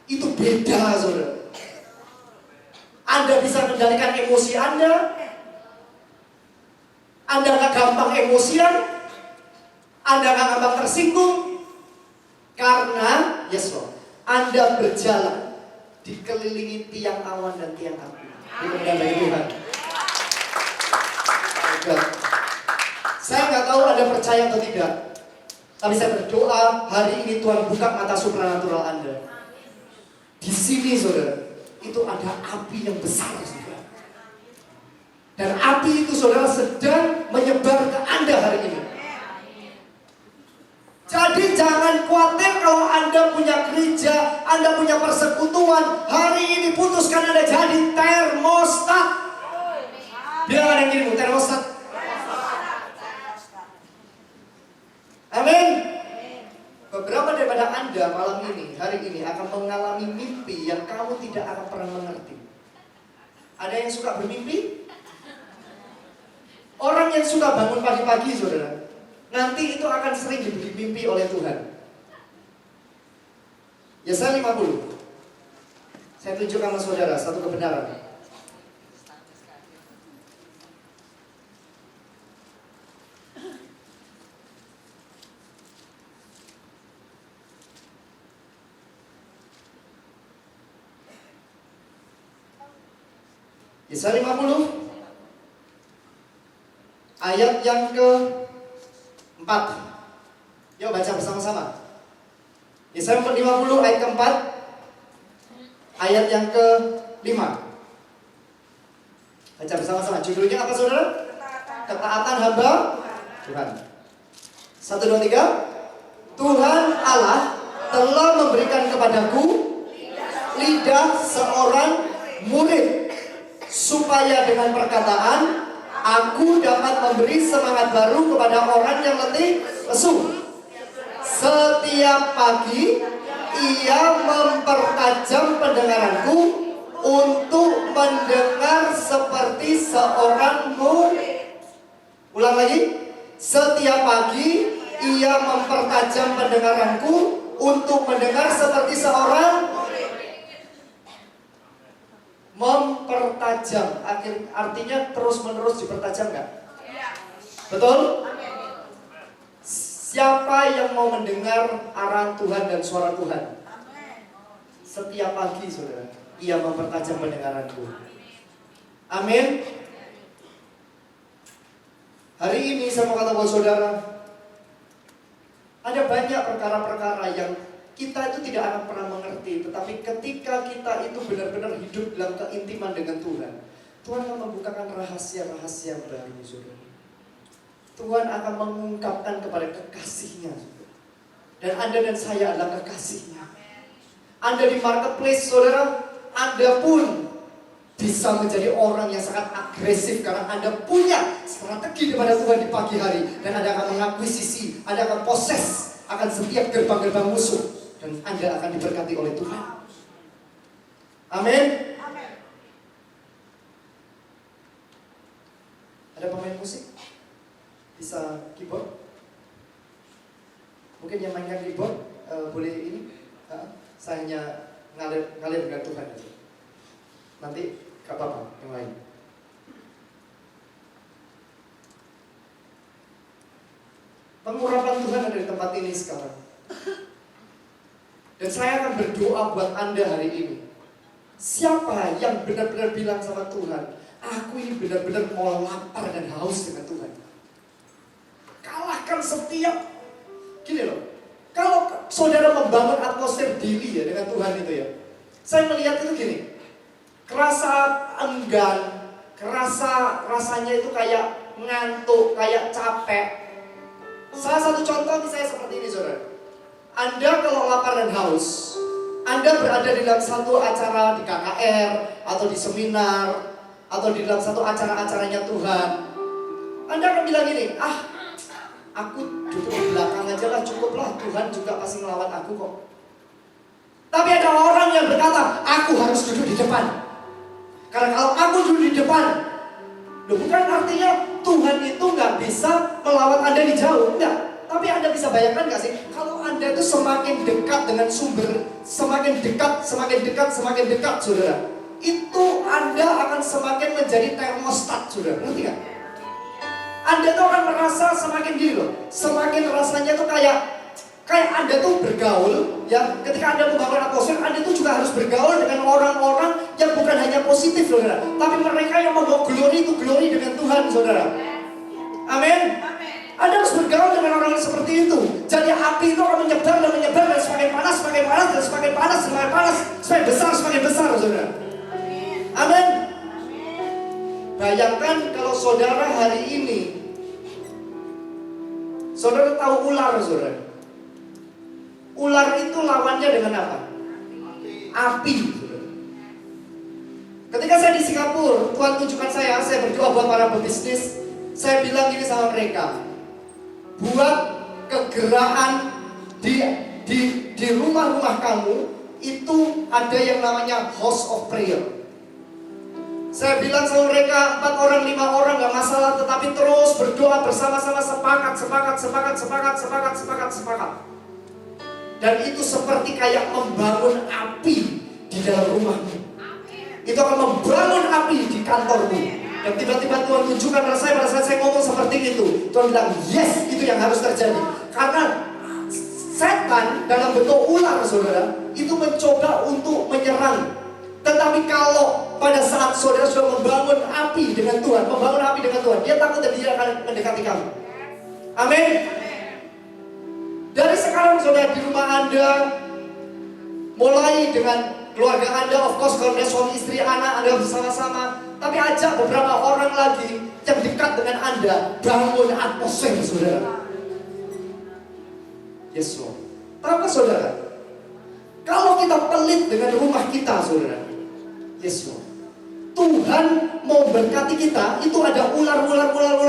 itu beda, saudara. Anda bisa kendalikan emosi Anda. Anda gak gampang emosian. Anda gak gampang tersinggung. Karena, yes Lord, Anda berjalan dikelilingi tiang awan dan tiang api. Dimuliakan dari Tuhan. Saya nggak tahu Anda percaya atau tidak, tapi saya berdoa hari ini Tuhan buka mata supranatural Anda. Di sini saudara, itu ada api yang besar saudara. Dan api itu saudara sedang menyebar ke Anda hari ini. Jadi jangan khawatir kalau Anda punya gereja, Anda punya persekutuan. Hari ini putuskan Anda jadi termostat. Bilang ada yang kirimu, termostat. Amin. Beberapa daripada Anda malam ini, hari ini akan mengalami mimpi yang kamu tidak akan pernah mengerti. Ada yang suka bermimpi? Orang yang suka bangun pagi-pagi saudara, nanti itu akan sering diberi mimpi oleh Tuhan. Yesaya 50. Saya tunjukkan sama saudara satu kebenaran. Yesaya 50 ayat yang ke-4. Yuk baca bersama-sama. Yesaya 50 ayat ke-4, ayat yang ke-5. Baca bersama-sama. Judulnya apa saudara? Ketaatan hamba Tuhan. 1, 2, 3. Tuhan Allah telah memberikan kepadaku lidah seorang murid, supaya dengan perkataan aku dapat memberi semangat baru kepada orang yang letih lesu. Setiap pagi ia mempertajam pendengaranku untuk mendengar seperti seorang murid. Ulang lagi. Setiap pagi ia mempertajam pendengaranku untuk mendengar seperti seorang mempertajam, artinya terus-menerus dipertajam nggak? Betul? Siapa yang mau mendengar arahan Tuhan dan suara Tuhan? Setiap pagi saudara, ia mempertajam pendengaranku. Amin. Hari ini saya mau kata buat saudara, ada banyak perkara-perkara yang kita itu tidak akan pernah mengerti, tetapi ketika kita itu benar-benar hidup dalam keintiman dengan Tuhan, Tuhan akan membukakan rahasia-rahasia baru, saudara. Tuhan akan mengungkapkan kepada kekasihnya, saudara. Dan Anda dan saya adalah kekasihnya. Anda di marketplace, saudara, Anda pun bisa menjadi orang yang sangat agresif karena Anda punya strategi kepada Tuhan di pagi hari, dan Anda akan mengakuisisi, Anda akan poses akan setiap gerbang-gerbang musuh. Dan Anda akan diberkati oleh Tuhan. Amin. Ada pemain musik? Bisa keyboard? Mungkin yang mainkan keyboard boleh ini. Saya hanya ngalir dengan Tuhan aja. Nanti gak apa-apa yang lain. Pengurapan Tuhan ada di tempat ini sekarang. Dan saya akan berdoa buat Anda hari ini. Siapa yang benar-benar bilang sama Tuhan, aku ini benar-benar mau lapar dan haus dengan Tuhan. Kalahkan setiap, gini loh, kalau saudara membangun atmosfer diri ya dengan Tuhan itu ya, saya melihat itu gini, kerasa enggan, rasanya itu kayak ngantuk, kayak capek. Salah satu contoh misalnya seperti ini saudara. Anda kalau lapar dan haus, Anda berada di dalam satu acara di KKR, atau di seminar, atau di dalam satu acara-acaranya Tuhan. Anda akan bilang gini, Aku duduk di belakang aja lah, cukuplah, Tuhan juga pasti melawan aku kok. Tapi ada orang yang berkata, aku harus duduk di depan. Karena kalau aku duduk di depan, bukan artinya Tuhan itu nggak bisa melawan Anda di jauh, enggak. Tapi Anda bisa bayangkan nggak sih, kalau Anda itu semakin dekat dengan sumber, semakin dekat, saudara, itu Anda akan semakin menjadi termostat, saudara. Ngerti nggak? Anda tuh akan merasa semakin gini loh, semakin rasanya tuh kayak Anda tuh bergaul, ya. Ketika Anda membangun atmosfer, Anda tuh juga harus bergaul dengan orang-orang yang bukan hanya positif, saudara, tapi mereka yang membawa glory itu glory dengan Tuhan, saudara. Amin. Anda harus bergaul dengan orang seperti itu. Jadi api itu akan menyebar dan semakin panas, semakin besar, saudara. Amin. Bayangkan kalau saudara hari ini, saudara tahu ular, saudara. Ular itu lawannya dengan apa? Api, saudara. Ketika saya di Singapura, Tuhan tunjukkan saya berdoa buat para pebisnis. Saya bilang gini sama mereka, buat kegerakan di rumah-rumah kamu itu ada yang namanya house of prayer. Saya bilang sama mereka, 4 orang, 5 orang gak masalah, tetapi terus berdoa bersama-sama, sepakat. Dan itu seperti kayak membangun api di dalam rumahmu. Itu akan membangun api di kantormu. Dan tiba-tiba Tuhan tunjukkan pada saya ngomong seperti itu. Tuhan bilang, yes, itu yang harus terjadi. Karena setan dalam bentuk ular, saudara, itu mencoba untuk menyerang. Tetapi kalau pada saat saudara sudah membangun api dengan Tuhan, dia takut dan dia akan mendekati kamu. Amin. Dari sekarang saudara di rumah Anda, mulai dengan keluarga Anda, of course kalau ada suami istri, anak Anda bersama-sama, tapi ajak beberapa orang lagi yang dekat dengan Anda, bangun atmosfer, saudara. Yes, Lord. Tahu nggak, saudara? Kalau kita pelit dengan rumah kita, saudara, yes, Lord, Tuhan mau berkati kita. Itu ada ular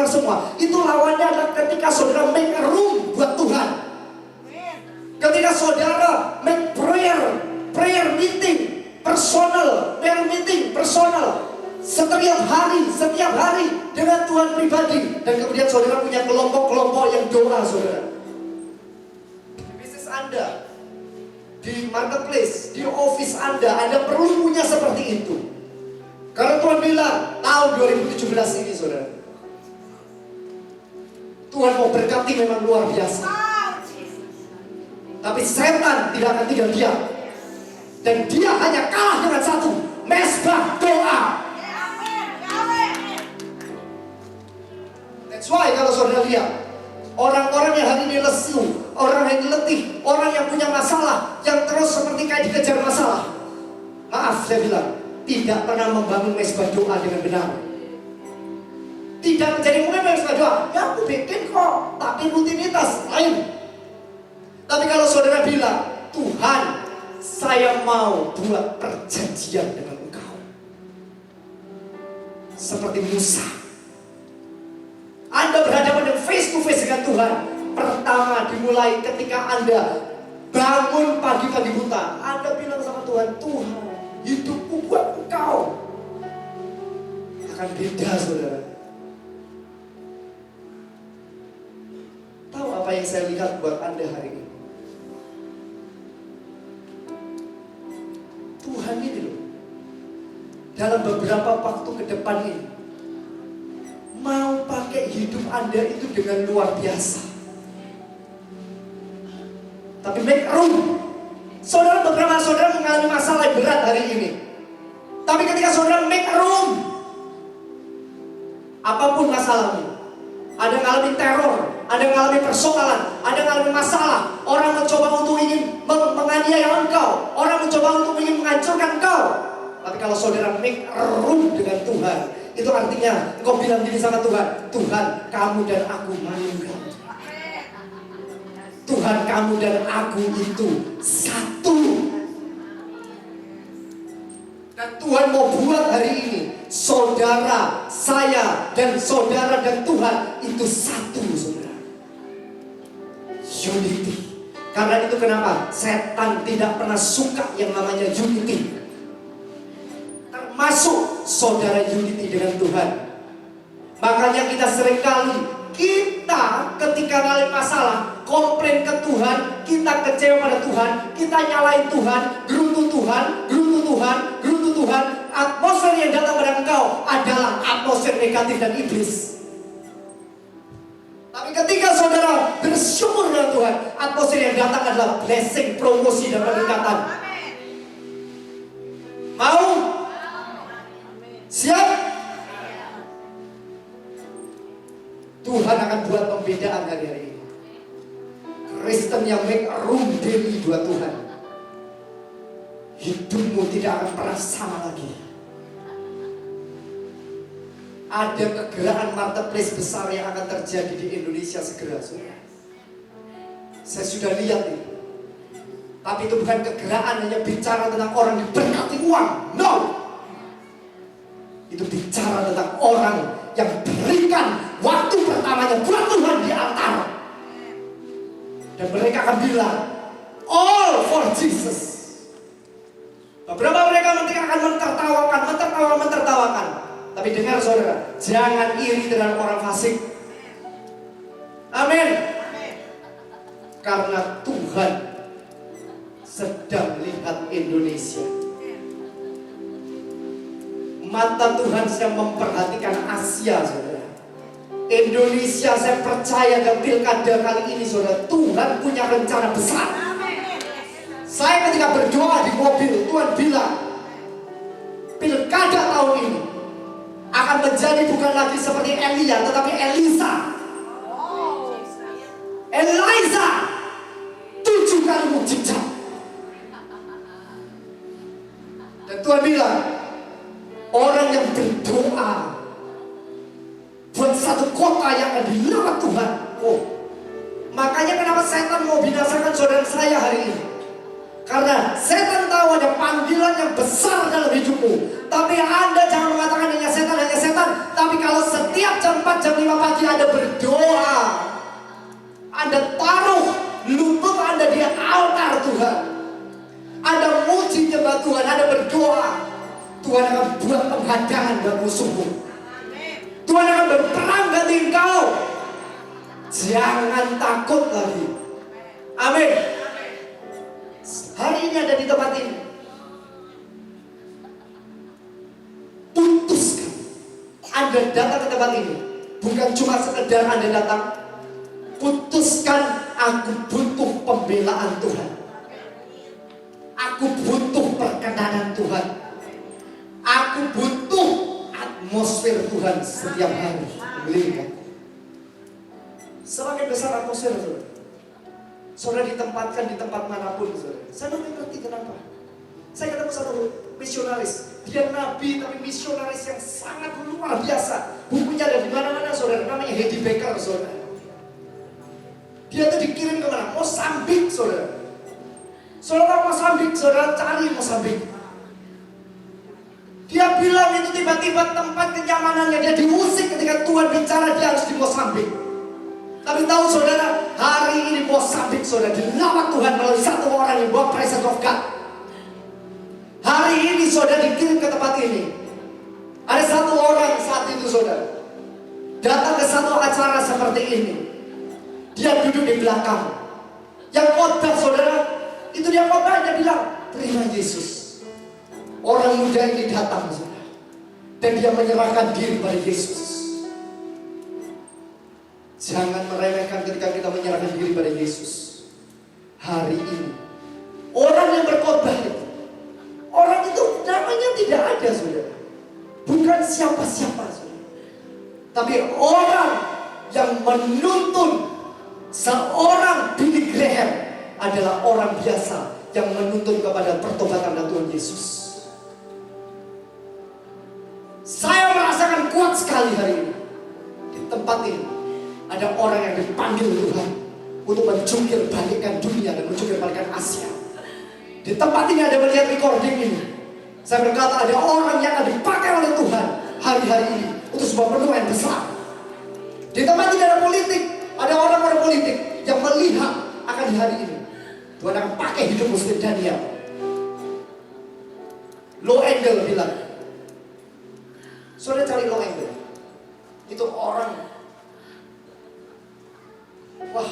semua. Itu lawannya adalah ketika saudara make a room buat Tuhan. Ketika saudara make prayer meeting personal, setiap hari dengan Tuhan pribadi. Dan kemudian saudara punya kelompok-kelompok yang doa, saudara. Di bisnis Anda, di marketplace, di office Anda perlu punya seperti itu. Karena Tuhan bilang, tahun 2017 ini, saudara, Tuhan mau berkati memang luar biasa. Tapi setan tidak akan tinggal diam. Dan dia hanya kalah dengan satu, mesbah doa. That's why kalau saudara lihat, orang-orang yang hari ini lesu, orang yang letih, orang yang punya masalah, yang terus seperti kayak dikejar masalah, maaf saya bilang, tidak pernah membangun mesbah doa dengan benar. Tidak menjadi mesbah doa. Ya aku bikin kok, tapi rutinitas lain. Tapi kalau saudara bilang, Tuhan, saya mau buat perjanjian dengan Engkau, seperti Musa, Anda berhadapan dengan face to face dengan Tuhan. Pertama dimulai ketika Anda bangun pagi-pagi buta. Anda bilang sama Tuhan, Tuhan, hidupku buat Engkau. Akan beda, saudara. Tahu apa yang saya lihat buat Anda hari ini? Tuhan ini loh, dalam beberapa waktu ke depan ini mau pakai hidup Anda itu dengan luar biasa. Tapi make room. Saudara, beberapa saudara mengalami masalah yang berat hari ini. Tapi ketika saudara make room, apapun masalahmu, ada mengalami teror, ada mengalami persoalan, ada mengalami masalah, orang mencoba untuk ingin menganiaya engkau, orang mencoba untuk ingin menghancurkan engkau. Tapi kalau saudara make room dengan Tuhan, itu artinya engkau bilang gini sama Tuhan, Tuhan, kamu dan aku manunggal. Tuhan, kamu dan aku itu satu. Dan Tuhan mau buat hari ini saudara, saya dan saudara dan Tuhan itu satu, saudara. unity. Karena itu kenapa setan tidak pernah suka yang namanya unity. Termasuk saudara unity dengan Tuhan. Makanya kita seringkali ketika ngalamin masalah, komplain ke Tuhan, kita kecewa pada Tuhan, kita nyalain Tuhan, gerutu Tuhan, atmosfer yang datang pada engkau adalah atmosfer negatif dan iblis. Tapi ketika saudara bersyukur dengan Tuhan, atmosfer yang datang adalah blessing, promosi, dan peningkatan. Mau? Siap? Tuhan akan buat pembedaan hari-hari ini. Kristen yang make room daily buat Tuhan. Hidupmu tidak akan pernah sama lagi. Ada kegerakan marketplace besar yang akan terjadi di Indonesia segera, saudara. Saya sudah lihat ini. Tapi itu bukan kegerakan hanya bicara tentang orang diberkati uang. No. Itu bicara tentang orang yang berikan waktu pertamanya buat Tuhan di altar. Dan mereka akan bilang, all for Jesus. Beberapa mereka nanti akan mentertawakan. Tapi dengar saudara, jangan iri dengan orang fasik. Amin. Karena Tuhan sedang lihat Indonesia. Mata Tuhan sedang memperhatikan Asia, saudara. Indonesia, saya percaya dalam pilkada kali ini, saudara, Tuhan punya rencana besar. Saya ketika berdoa di mobil, Tuhan bilang, pilkada tahun ini akan menjadi bukan lagi seperti Elia, tetapi Elisa. 7 kali mukjizat. Dan Tuhan bilang, orang yang berdoa buat satu kota yang akan dilawat Tuhan. Makanya kenapa setan mau binasakan saudara saya hari ini? Karena setan tahu ada panggilan yang besar dalam hidupmu. Tapi Anda jangan mengatakan hanya setan. Tapi kalau setiap jam 4, jam 5 pagi Anda berdoa, Anda taruh lutut Anda di altar Tuhan, Anda muji nyembah Tuhan, Anda berdoa, Tuhan akan buat penghadangan buat musuhmu. Tuhan akan berperang ganti engkau. Jangan takut lagi. Amin. Hari ini ada di tempat ini. Putuskan Anda datang ke tempat ini. Bukan cuma sekedar Anda datang. Putuskan, aku butuh pembelaan Tuhan. Aku butuh perkenanan Tuhan. Aku butuh atmosfer Tuhan setiap hari. Melihat. Semakin besar atmosfer Tuhan, saudara ditempatkan di tempat manapun, saudara. Saya belum ngerti kenapa. Saya ketemu satu misionaris, dia nabi tapi misionaris yang sangat luar biasa. Bukunya ada di mana-mana, saudara. Namanya Hedi Baker, saudara. Dia tuh dikirim ke mana? Mozambik, saudara. Saudara Mozambik, saudara cari Mozambik. Dia bilang itu tiba-tiba tempat kenyamanannya, dia diusik ketika Tuhan bicara dia harus di Mozambik. Tapi tahu saudara, hari ini Mozambik saudara dilawat Tuhan melalui satu orang yang bawa presence of God. Hari ini saudara dikirim ke tempat ini. Ada satu orang saat itu saudara datang ke satu acara seperti ini. Dia duduk di belakang. Yang khotbah saudara, itu dia khotbah, dia bilang, terima Yesus. Orang muda ini datang saudara, dan dia menyerahkan diri pada Yesus. Jangan meremehkan ketika kita menyerahkan diri pada Yesus. Hari ini orang yang berkhotbah itu, orang itu namanya tidak ada saudara. Bukan siapa-siapa saudara. Tapi orang yang menuntun seorang Billy Graham adalah orang biasa yang menuntun kepada pertobatan dan Tuhan Yesus. Saya merasakan kuat sekali hari ini. Di tempat ini ada orang yang dipanggil Tuhan untuk menjungkir balikkan dunia dan menjungkir balikkan Asia. Di tempat ini ada melihat recording ini. Saya berkata ada orang yang akan dipakai oleh Tuhan hari-hari ini untuk sebuah penuaian yang besar. Di tempat ini ada politik, ada orang-orang politik yang melihat akan pakai hidupmu seperti Daniel. Low angle bilang, saudara cari low angle. Itu orang, wah,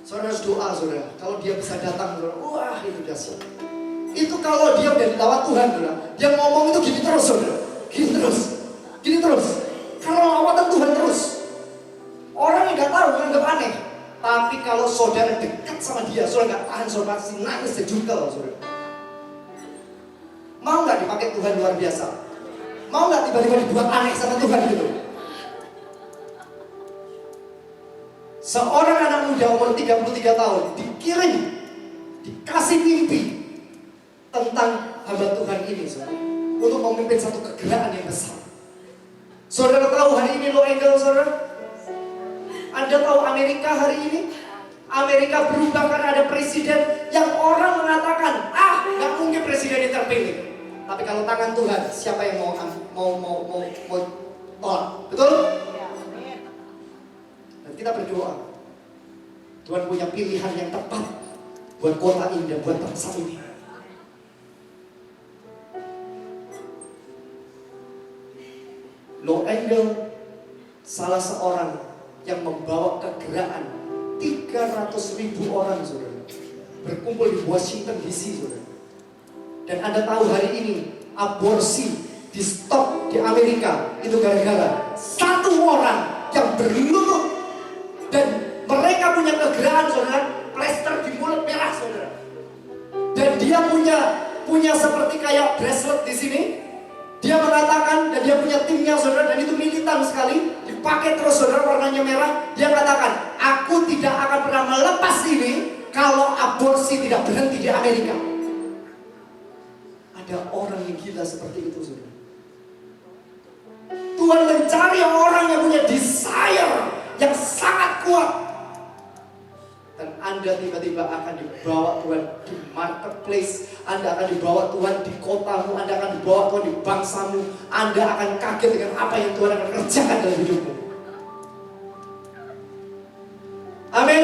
saudara harus doa saudara. Kalau dia bisa datang, saudara, wah itu dahsyat. Itu kalau dia udah dilawat Tuhan, saudara, dia ngomong itu gini terus, saudara, gini terus. Kalau lawatan Tuhan terus, orang yang nggak tahu menganggap aneh. Tapi kalau saudara dekat sama dia, saudara nggak tahan, saudara pasti nangis sejungkal, saudara. Mau nggak dipakai Tuhan luar biasa? Mau nggak tiba-tiba dibuat aneh sama Tuhan gitu? Seorang anak muda umur 33 tahun dikirim, dikasih mimpi tentang hamba Tuhan ini, saudara, untuk memimpin satu kegerakan yang besar. Saudara tahu hari ini low angle, saudara? Anda tahu Amerika hari ini? Amerika berubah karena ada presiden yang orang mengatakan, nggak mungkin presiden yang terpilih. Tapi kalau tangan Tuhan, siapa yang mau tolak? Betul? Dan kita berdoa, Tuhan punya pilihan yang tepat buat kota ini dan buat bangsa ini. Low angle, salah seorang yang membawa kegerakan 300.000 orang, saudara, berkumpul di Washington DC, saudara. Dan Anda tahu hari ini aborsi di stop di Amerika itu gara-gara satu orang yang berlutut. Dan mereka punya kegerakan, saudara, plester di mulut merah, saudara. Dan dia punya seperti kayak bracelet di sini. Dia mengatakan, dan dia punya timnya, saudara, dan itu militan sekali, dipakai terus, saudara, warnanya merah. Dia katakan, aku tidak akan pernah melepas ini kalau aborsi tidak berhenti di Amerika. Ada orang yang gila seperti itu, saudara. Tuhan mencari orang yang punya desire yang sangat kuat. Dan Anda tiba-tiba akan dibawa Tuhan di marketplace. Anda akan dibawa Tuhan di kotamu. Anda akan dibawa Tuhan di bangsamu. Anda akan kaget dengan apa yang Tuhan akan kerjakan dalam hidupmu. Amin.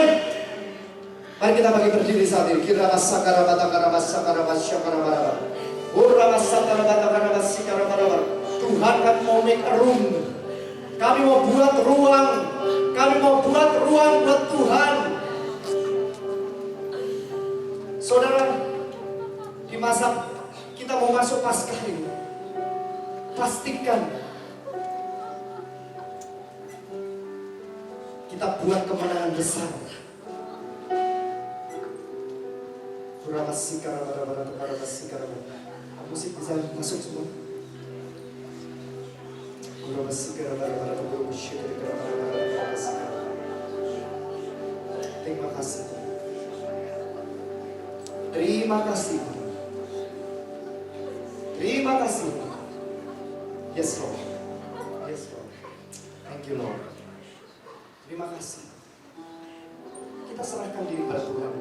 Mari kita bagi berdiri saat ini. Kira masakara batakara masakara masyakara barabara. Ura masakara batakara masyakara barabara. Tuhan kan mau make a room. Kami mau buat ruang. Kami mau buat ruang buat Tuhan. Saudara, di masa kita mau masuk Paskah ini, pastikan kita buat kemenangan besar. Musik bisa masuk semua. Terima kasih. Terima kasih. Terima kasih. Yes Lord. Yes Lord. Thank you Lord. Terima kasih. Kita serahkan diri pada Tuhan.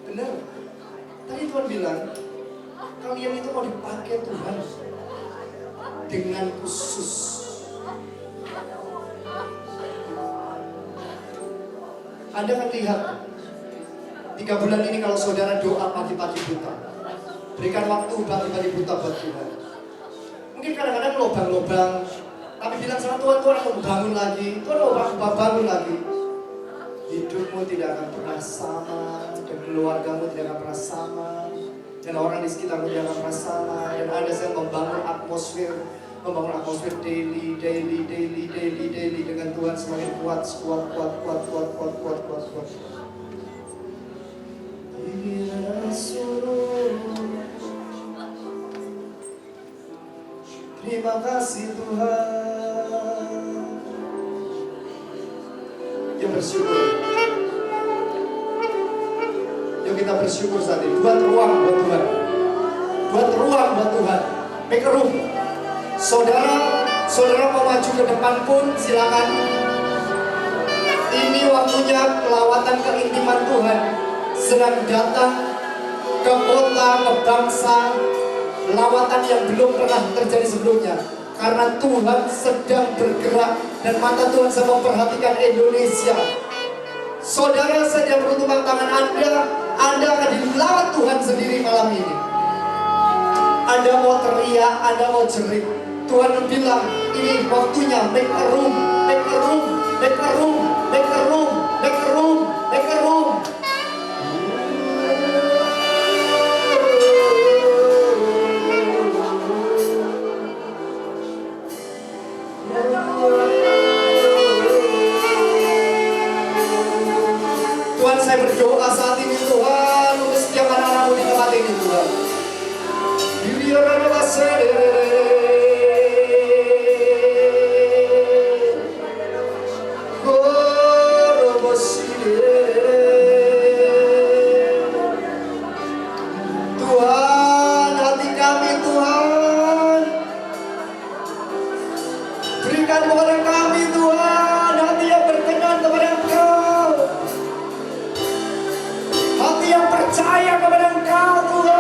Benar. Tadi Tuhan bilang, kalian itu mau dipakai Tuhan dengan khusus. Anda akan lihat 3 bulan ini kalau saudara doa pagi-pagi buta, berikan waktu pagi-pagi buta buat Tuhan. Mungkin kadang-kadang lobang-lobang, tapi bilang sama Tuhan, Tuhan mau bangun lagi, Tuhan mau bangun lagi. Hidupmu tidak akan pernah sama, dan keluargamu tidak akan pernah sama, dan orang di sekitarmu tidak akan pernah sama. Dan Anda sedang membangun atmosfer daily dengan Tuhan semakin kuat. Terima kasih Tuhan. Yuk bersyukur. Yuk kita bersyukur saat ini. Buat ruang buat Tuhan. Buat ruang buat Tuhan. Make a room. Saudara mau maju ke depan pun silakan. Ini waktunya kelawatan keintiman Tuhan sedang datang ke kota, ke bangsa. Lawatan yang belum pernah terjadi sebelumnya. Karena Tuhan sedang bergerak dan mata Tuhan sedang memperhatikan Indonesia. Saudara sedang bertumpang tangan Anda akan dilawat Tuhan sendiri malam ini. Anda mau teriak, Anda mau jerit. Tuhan bilang, ini waktunya make a room, make a room, make a room, make a room, make a room, make a room. Tuhan, saya berdoa saat ini Tuhan untuk setiap anak-anakmu di tempat ini Tuhan. Tuhan, hati kami Tuhan, berikan kepada kami Tuhan hati yang berkenan kepada Engkau, hati yang percaya kepada Engkau Tuhan.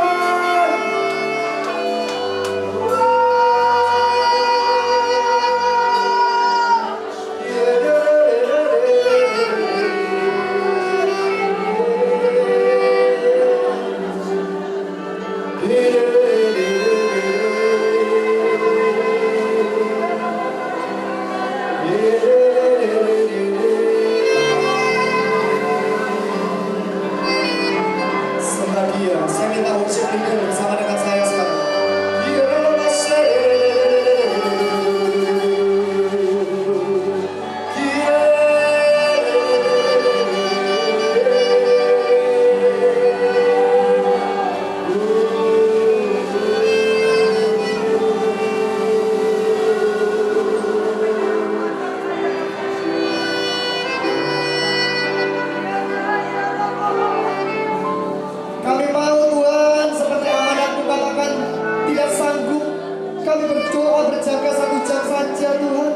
Saya minta worship leader bersama dengan saya sekarang. Kami mau Tuhan, seperti amanatmu katakan, tidak sanggup. Kami berdoa berjaga 1 jam saja Tuhan.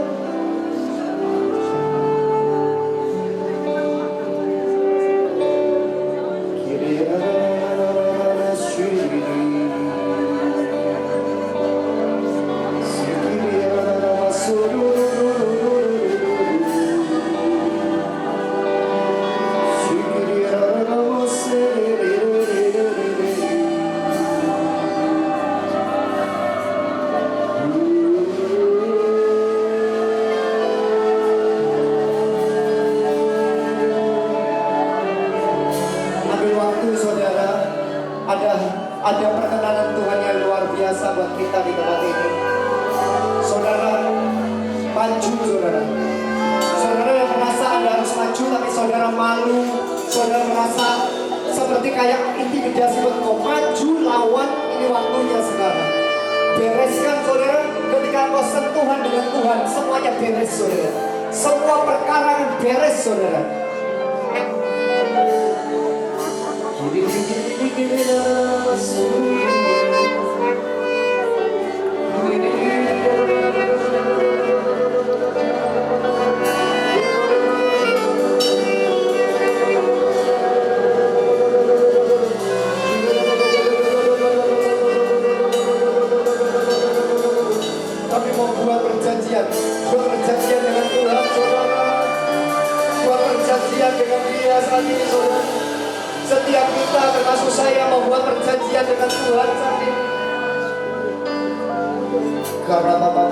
Ambil waktu saudara, ada perkenanan Tuhan yang luar biasa buat kita di tempat ini. Saudara, maju saudara. Saudara yang merasa Anda harus maju tapi saudara malu, saudara merasa seperti kayak intimidasi buat kau maju lawan, ini waktunya sekarang. Bereskan saudara, ketika kau sentuhan dengan Tuhan, semuanya beres saudara. Semua perkara yang beres saudara. Tapi mau buat perjanjian dengan Tuhan saudara. Buat perjanjian dengan Dia saat ini saudara. Setiap kita termasuk saya membuat perjanjian dengan Tuhan saat ini. Karena Bapak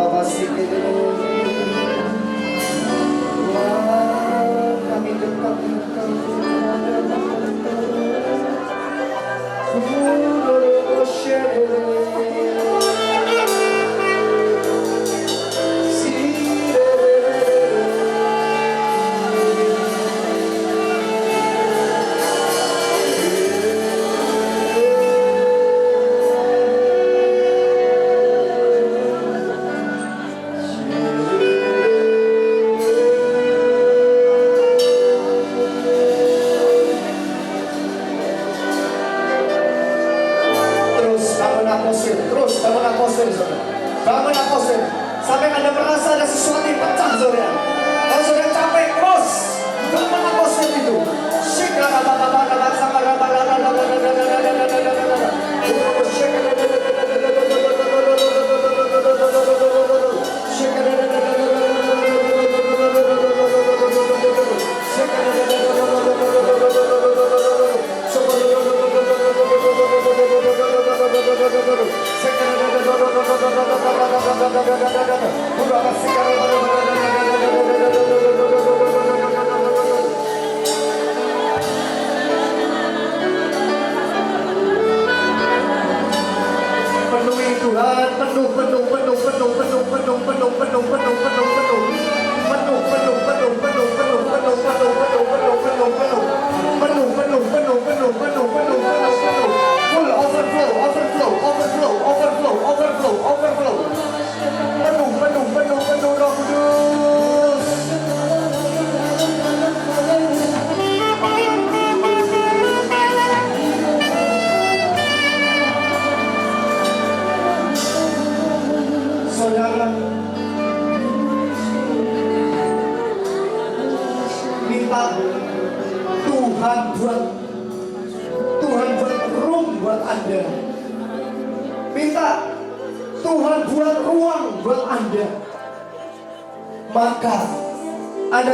kami dekat dengan Kau. minta Tuhan buat room buat Anda. Minta Tuhan buat ruang buat Anda. Maka Anda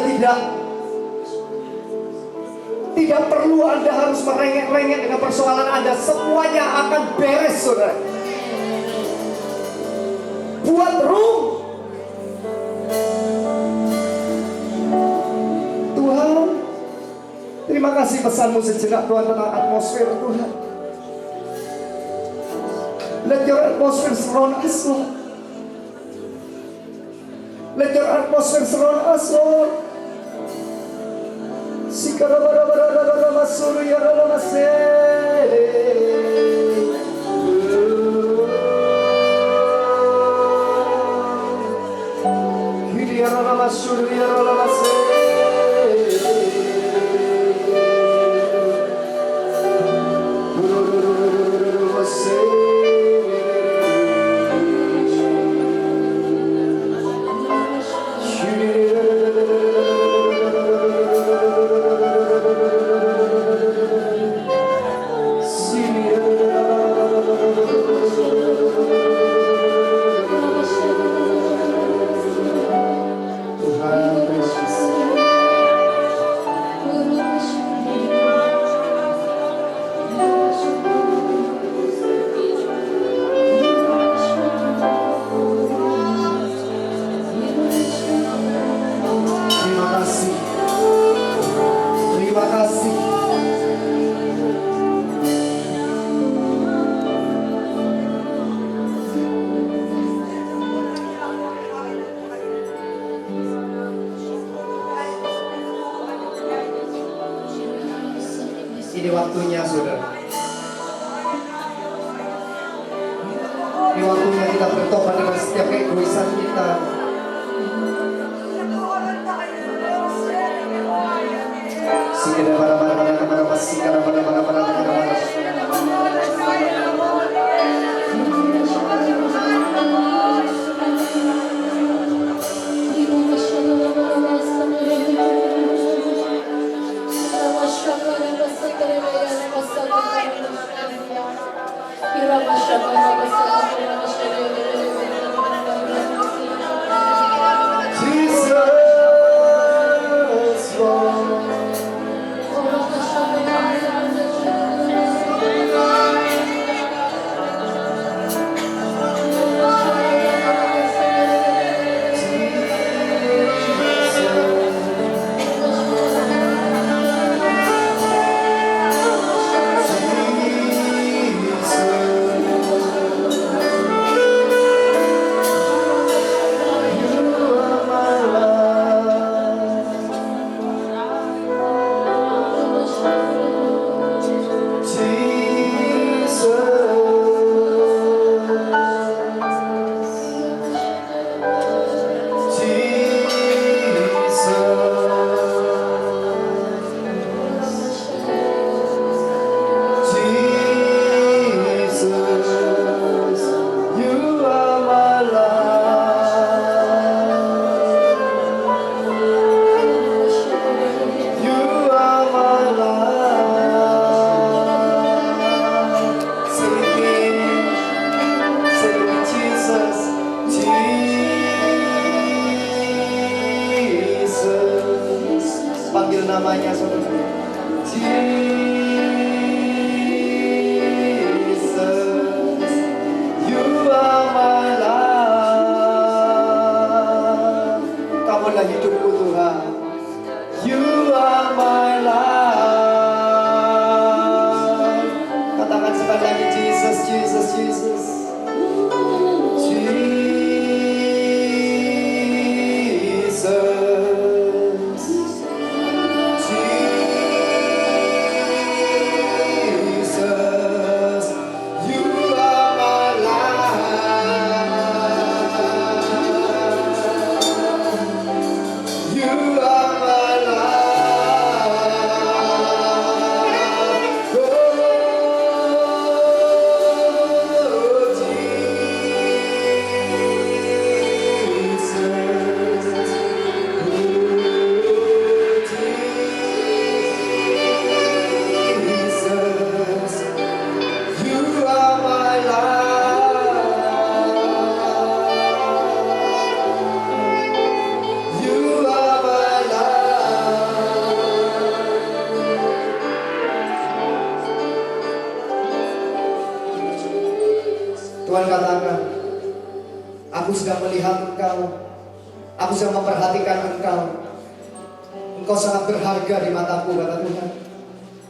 tidak perlu Anda harus merengek-rengek dengan persoalan Anda. Semuanya akan beres, saudara. Buat room. Tuhan, terima kasih pesanmu sejenak Tuhan tentang atmosfer Tuhan. Let your atmosphere surround us, Lord. Let your atmosphere surround us, Lord. Sikara bara bara bara masuru ya bara masere. Kiri ya bara masuru ya bara masere. Ini waktunya, saudara. Ini waktunya kita bertobat dengan setiap keegoisan kita. Sikara bara bara bara bara bara sikara bara bara bara bara. Namanya saudara, Jesus, you are my life. Kamulah hidupku Tuhan. You are my life. Katakan sekali lagi, Jesus, Jesus, Jesus. You are my life. katakan, aku sedang melihat engkau, aku sedang memperhatikan engkau. Engkau sangat berharga di mataku, kata Tuhan.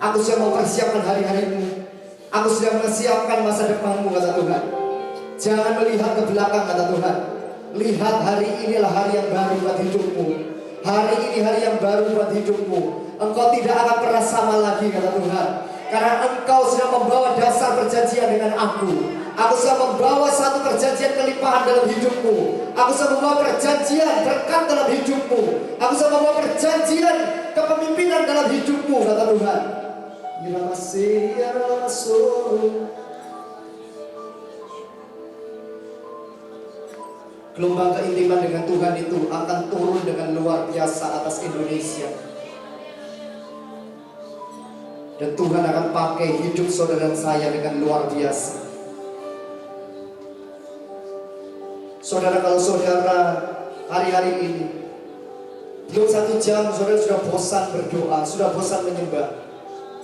Aku sedang mempersiapkan hari-harimu, aku sedang mempersiapkan masa depanmu, kata Tuhan. Jangan melihat ke belakang, kata Tuhan. Lihat hari inilah hari yang baru buat hidupmu. Hari ini hari yang baru buat hidupmu. Engkau tidak akan pernah sama lagi, kata Tuhan. Karena engkau sedang membawa dasar perjanjian dengan aku. Aku sedang membawa satu perjanjian kelimpahan dalam hidupmu. Aku sedang membawa perjanjian berkat dalam hidupmu. Aku sedang membawa perjanjian kepemimpinan dalam hidupmu, kata Tuhan. Gelombang keintiman dengan Tuhan itu akan turun dengan luar biasa atas Indonesia. Dan Tuhan akan pakai hidup saudara dan saya dengan luar biasa. Saudara, kalau saudara hari-hari ini belum 1 jam saudara sudah bosan berdoa, sudah bosan menyembah,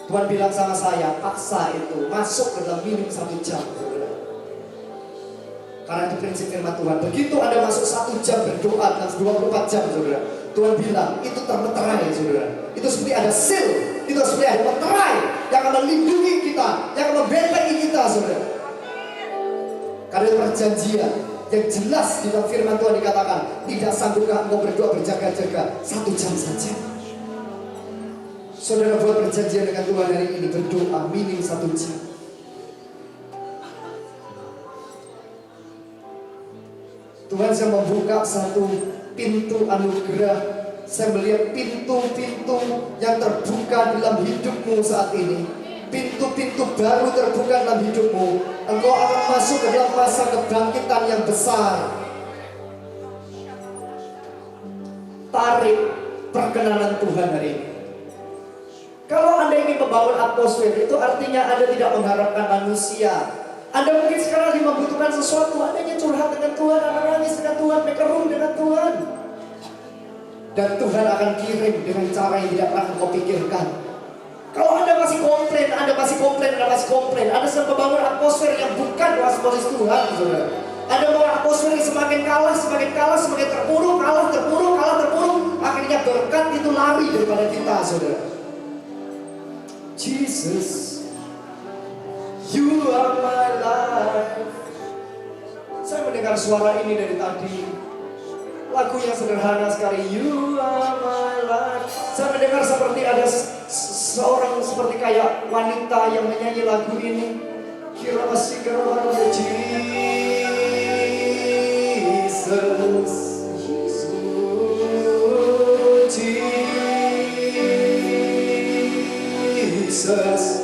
Tuhan bilang sama saya, paksa itu masuk ke dalam minimum 1 jam, saudara. Karena itu prinsip firman Tuhan. Begitu Anda masuk 1 jam berdoa dalam 24 jam, saudara, Tuhan bilang itu termeterai, saudara. Itu seperti ada seal, itu seperti ada meterai yang akan melindungi kita, yang akan membentengi kita, saudara. Karena itu perjanjian yang jelas di dalam firman Tuhan dikatakan, tidak sanggupkah engkau berdoa berjaga-jaga 1 jam saja. Saudara buat perjanjian dengan Tuhan hari ini, berdoa minim 1 jam. Tuhan saya membuka satu pintu anugerah. Saya melihat pintu-pintu yang terbuka dalam hidupmu saat ini. Pintu-pintu baru terbuka dalam hidupmu. Engkau akan masuk ke dalam masa kebangkitan yang besar. Tarik perkenanan Tuhan hari ini. Kalau Anda ingin membangun atmosfer, itu artinya Anda tidak mengharapkan manusia. Anda mungkin sekarang lagi membutuhkan sesuatu, Anda ingin curhat dengan Tuhan, Anda nangis dengan Tuhan, mekerung dengan Tuhan. Dan Tuhan akan kirim dengan cara yang tidak pernah kau pikirkan. Kalau Anda masih komplain, Anda sedang membangun atmosfer yang bukan atmosfer Tuhan, saudara. Anda membangun atmosfer yang semakin kalah, semakin terpuruk, terpuruk. Akhirnya berkat itu lari daripada kita, saudara. Jesus, You are my life. Saya mendengar suara ini dari tadi. Lagu yang sederhana sekali, You are my life. Saya mendengar seperti ada seorang seperti kayak wanita yang menyanyi lagu ini. Kira masih Jesus,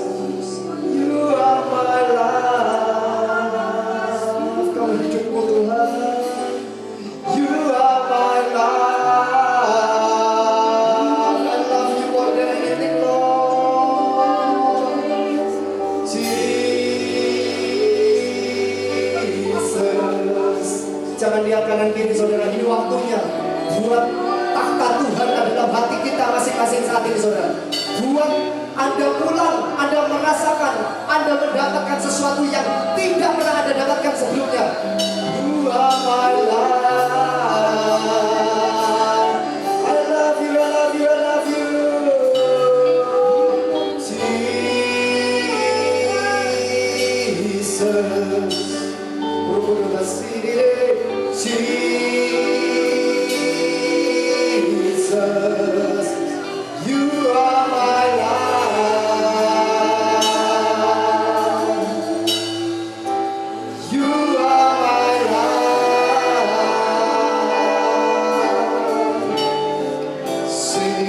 You are my life. Kau hidupku Tuhan. You are my life. I love you more than anything, Lord. Jesus. Jangan lihat kanan kiri, saudara. Ini waktunya buat tahta Tuhan ada dalam hati kita masing-masing saat ini, saudara. Buat Anda pulang, Anda merasakan, Anda mendapatkan sesuatu yang tidak pernah Anda dapatkan sebelumnya. You are my life. I love you, I love you, I love you. Jesus. Jesus. You are my life. You are my life. Sing.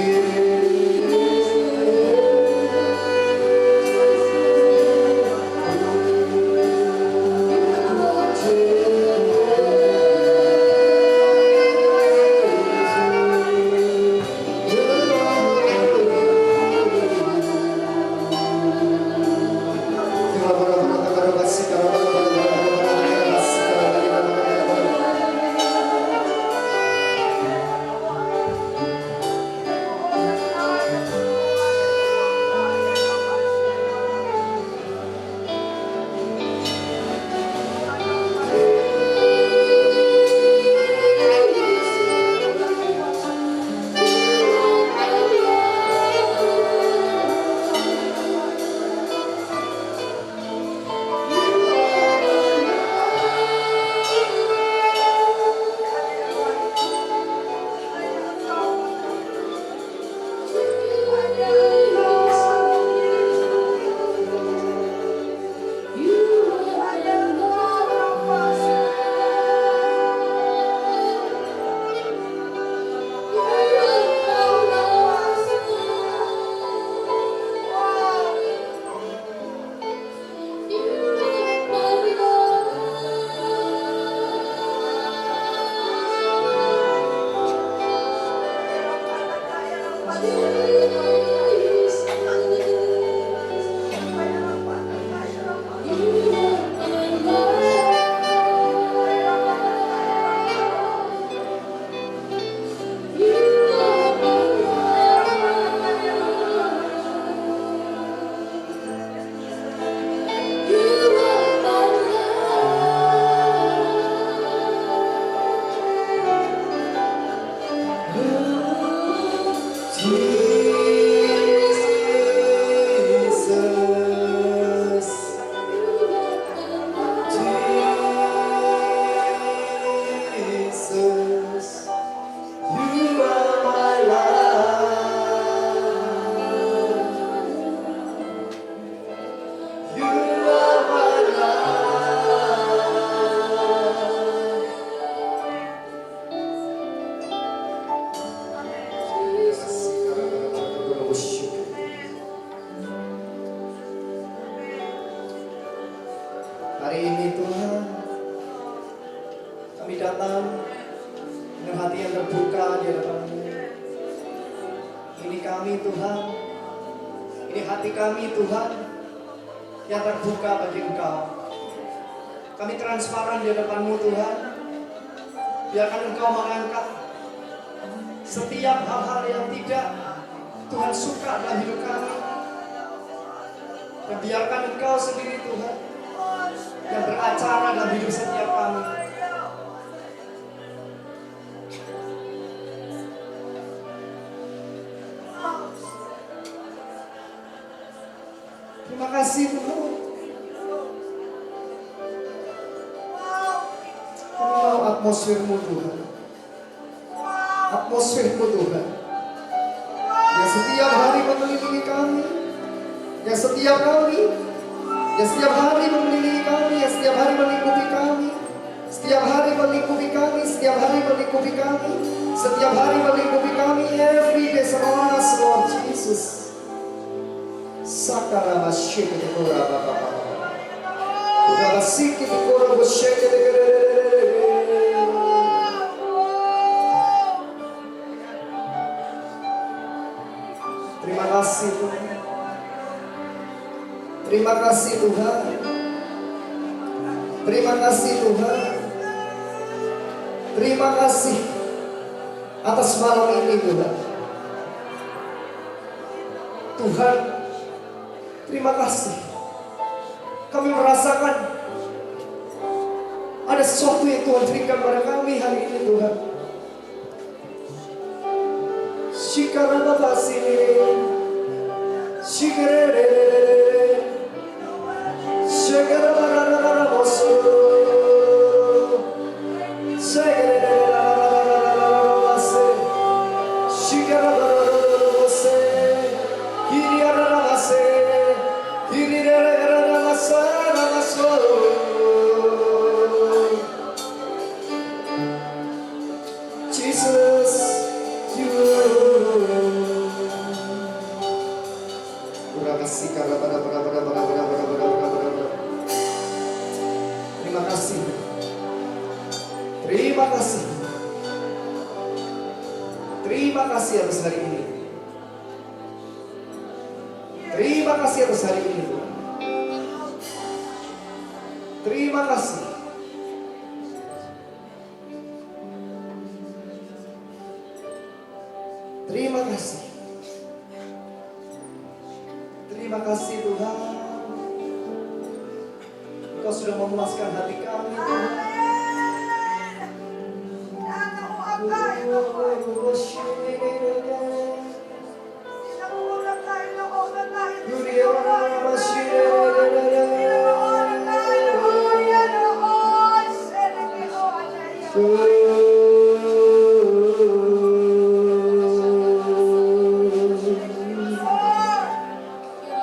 Hari ini Tuhan, kami datang dengan hati yang terbuka di hadapan-Mu. Ini kami Tuhan, ini hati kami Tuhan yang terbuka bagi Engkau. Kami transparan di hadapan-Mu Tuhan. Biarkan Engkau mengangkat setiap hal-hal yang tidak Tuhan suka dalam hidup kami. Dan biarkan Engkau sendiri Tuhan yang beracara dalam hidup setiap kami. Terima kasih Tuhan. Kami mau atmosfer-Mu Tuhan. Atmosfer-Mu Tuhan. Yang setiap hari mengelilingi kami. Yang setiap kali, yang setiap hari mengelilingi kami, yang setiap hari melingkupi kami, setiap hari melingkupi kami, setiap hari melingkupi kami, setiap hari melingkupi kami, every day surround us, Lord Jesus. Sakara masyik di kura bapa bapa, kura basik di kura bosyek di kura. Terima kasih Tuhan. Terima kasih Tuhan. Terima kasih Tuhan. Terima kasih atas malam ini Tuhan. Tuhan, terima kasih. Kami merasakan ada sesuatu yang Tuhan berikan pada kami hari ini Tuhan. Shikara baba sini. Shikere. Shikara bara bosu. Shikara base. Shikara base. Hiriara base. Hiriara base. Jesus, you. Terima kasih. Terima kasih. Terima kasih atas hari ini. Terima kasih atas hari ini Tuhan. Terima kasih. Terima kasih. Terima kasih Tuhan. Engkau sudah memuaskan hati kami Tuhan.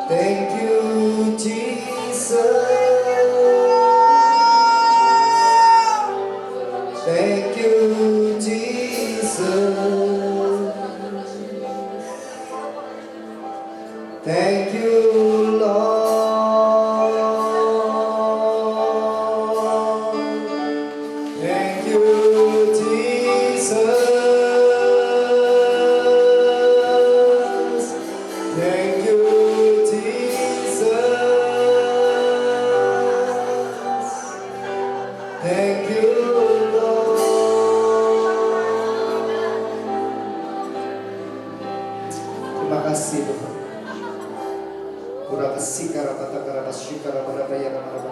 Thank you, Jesus. Thank you, Jesus. Thank you, Lord. Thank you, Jesus. Terima kasih Tuhan. Kurang sikara kata kara sikara pada bayar pada.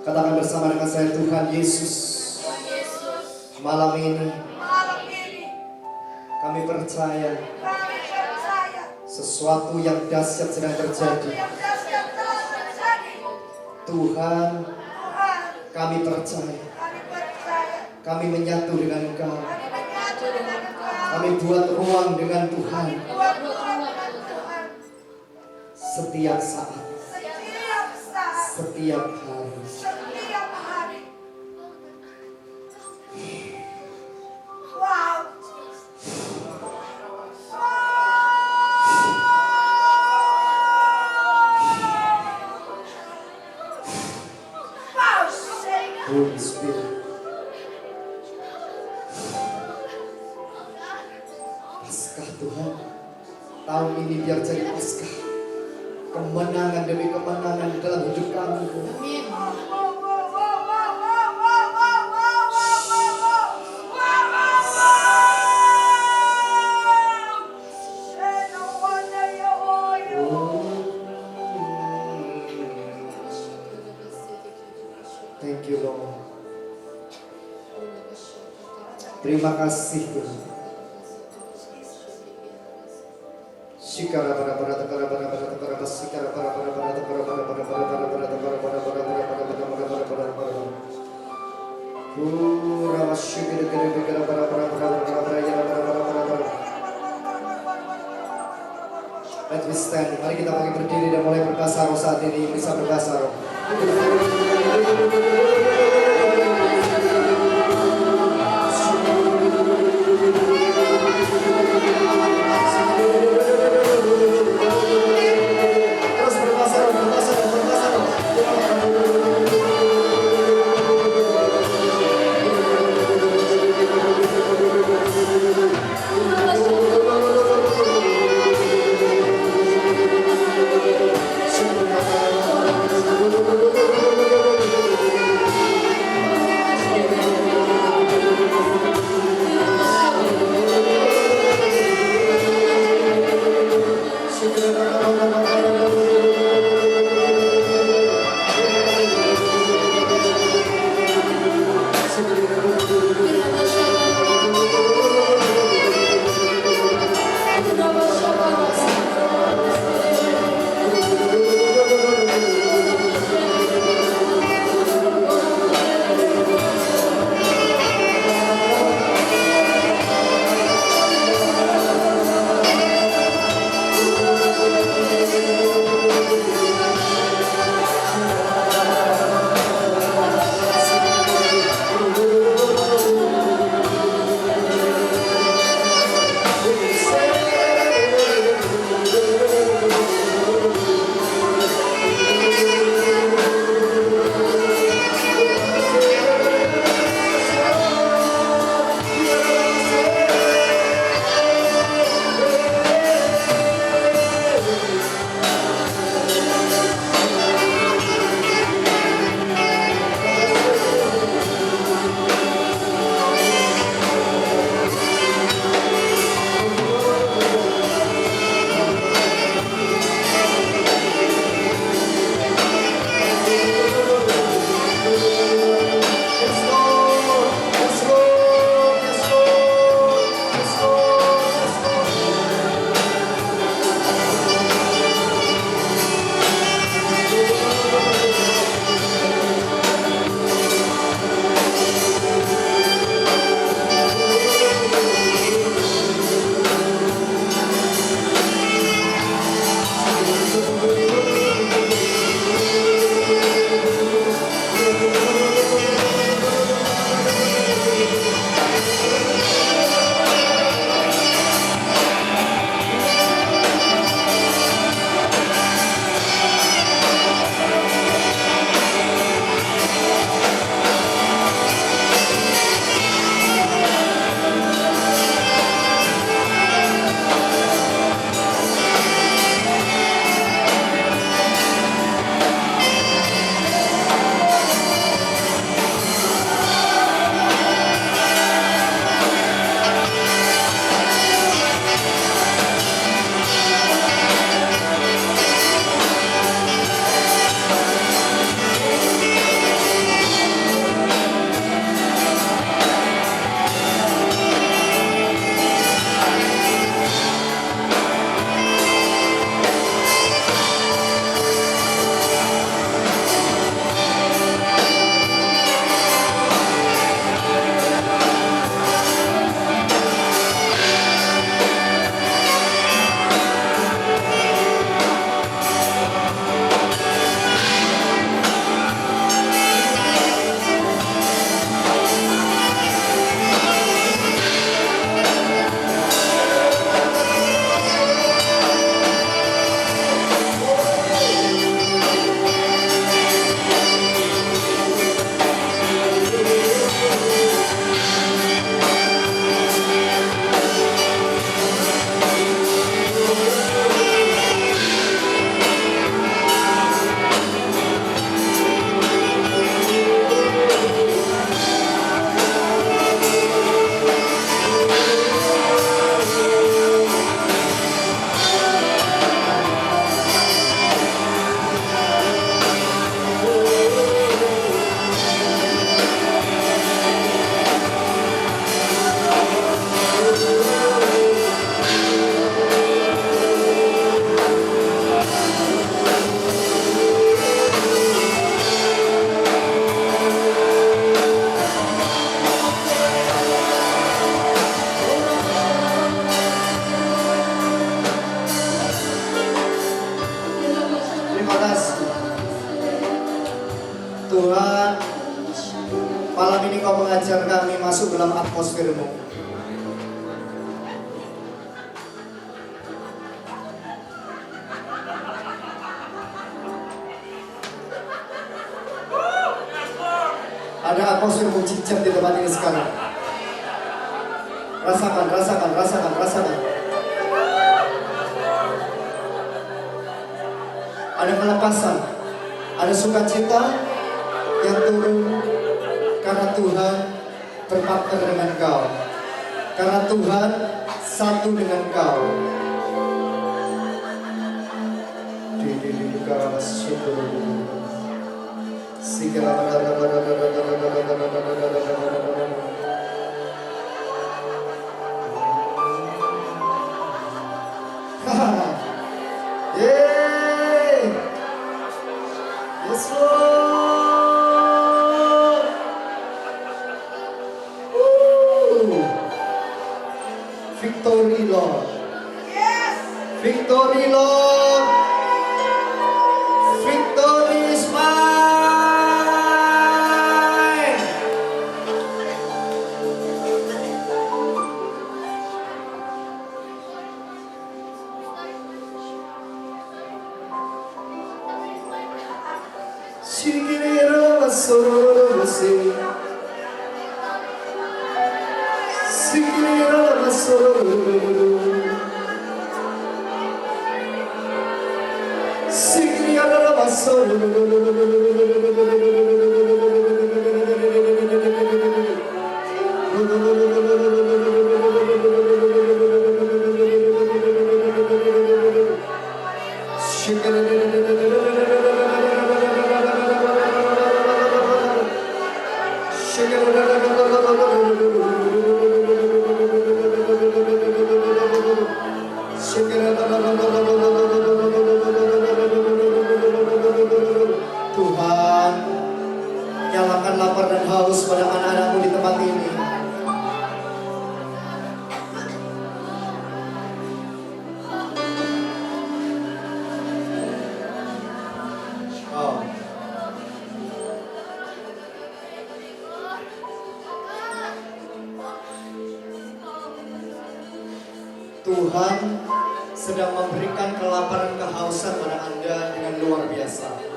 Katakan bersama dengan saya, Tuhan Yesus. Malam ini kami percaya sesuatu yang dahsyat sedang terjadi. Tuhan, kami percaya. Kami menyatu dengan Engkau. Kami buat ruang dengan Tuhan. Setiap saat. Setiap hari. Holy Spirit. Paskah Tuhan, tahun ini biar jadi paskah, kemenangan demi kemenangan dalam hidup kami. Amin. Thank you Lord. Terima kasih Tuhan. Sikara para para tekara para para tekara para sikara para para para tekara para para para para para tekara para para para para para para. Pura masyikir kere kere para para para para para ya para para para para. Let's we stand. Mari kita bangkit berdiri dan mulai berbahasa roh saat ini. Bisa berbahasa roh. atmosfermu. Ada atmosfer mujizat di tempat ini sekarang. Rasakan, rasakan, rasakan, rasakan. Ada kelepasan, ada sukacita yang turun karena Tuhan berpartner dengan kau, karena Tuhan satu dengan kau. Yes, Lord. Victory, Lord. Yes. Victory, Lord. Victory is mine. Shikiriro masoro se. Shikiriro masoro. Shikiriro masoro. Tuhan, nyalakan lapar dan haus pada anak-anakmu di tempat ini. Oh. Tuhan sedang memberikan kelaparan kehausan pada Anda dengan luar biasa.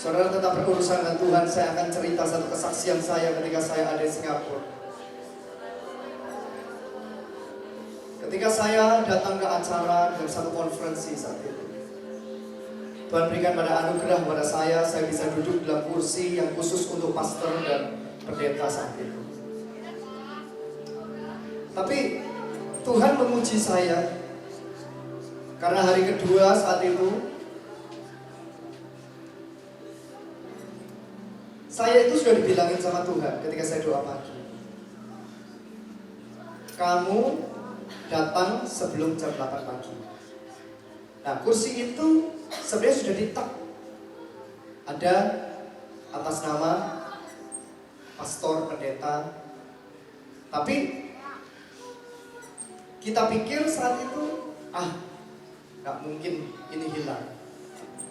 Saudara tetap berurusan dengan Tuhan. Saya akan cerita satu kesaksian saya ketika saya ada di Singapura. Ketika saya datang ke acara dalam satu konferensi saat itu, Tuhan berikan pada anugerah pada saya bisa duduk dalam kursi yang khusus untuk pastor dan pendeta saat itu. Tapi Tuhan memuji saya karena hari kedua saat itu saya itu sudah dibilangin sama Tuhan ketika saya doa pagi. Kamu datang sebelum jam 8 pagi. Nah, kursi itu sebenarnya sudah ditak. Ada atas nama pastor, pendeta. Tapi kita pikir saat itu, gak mungkin ini hilang.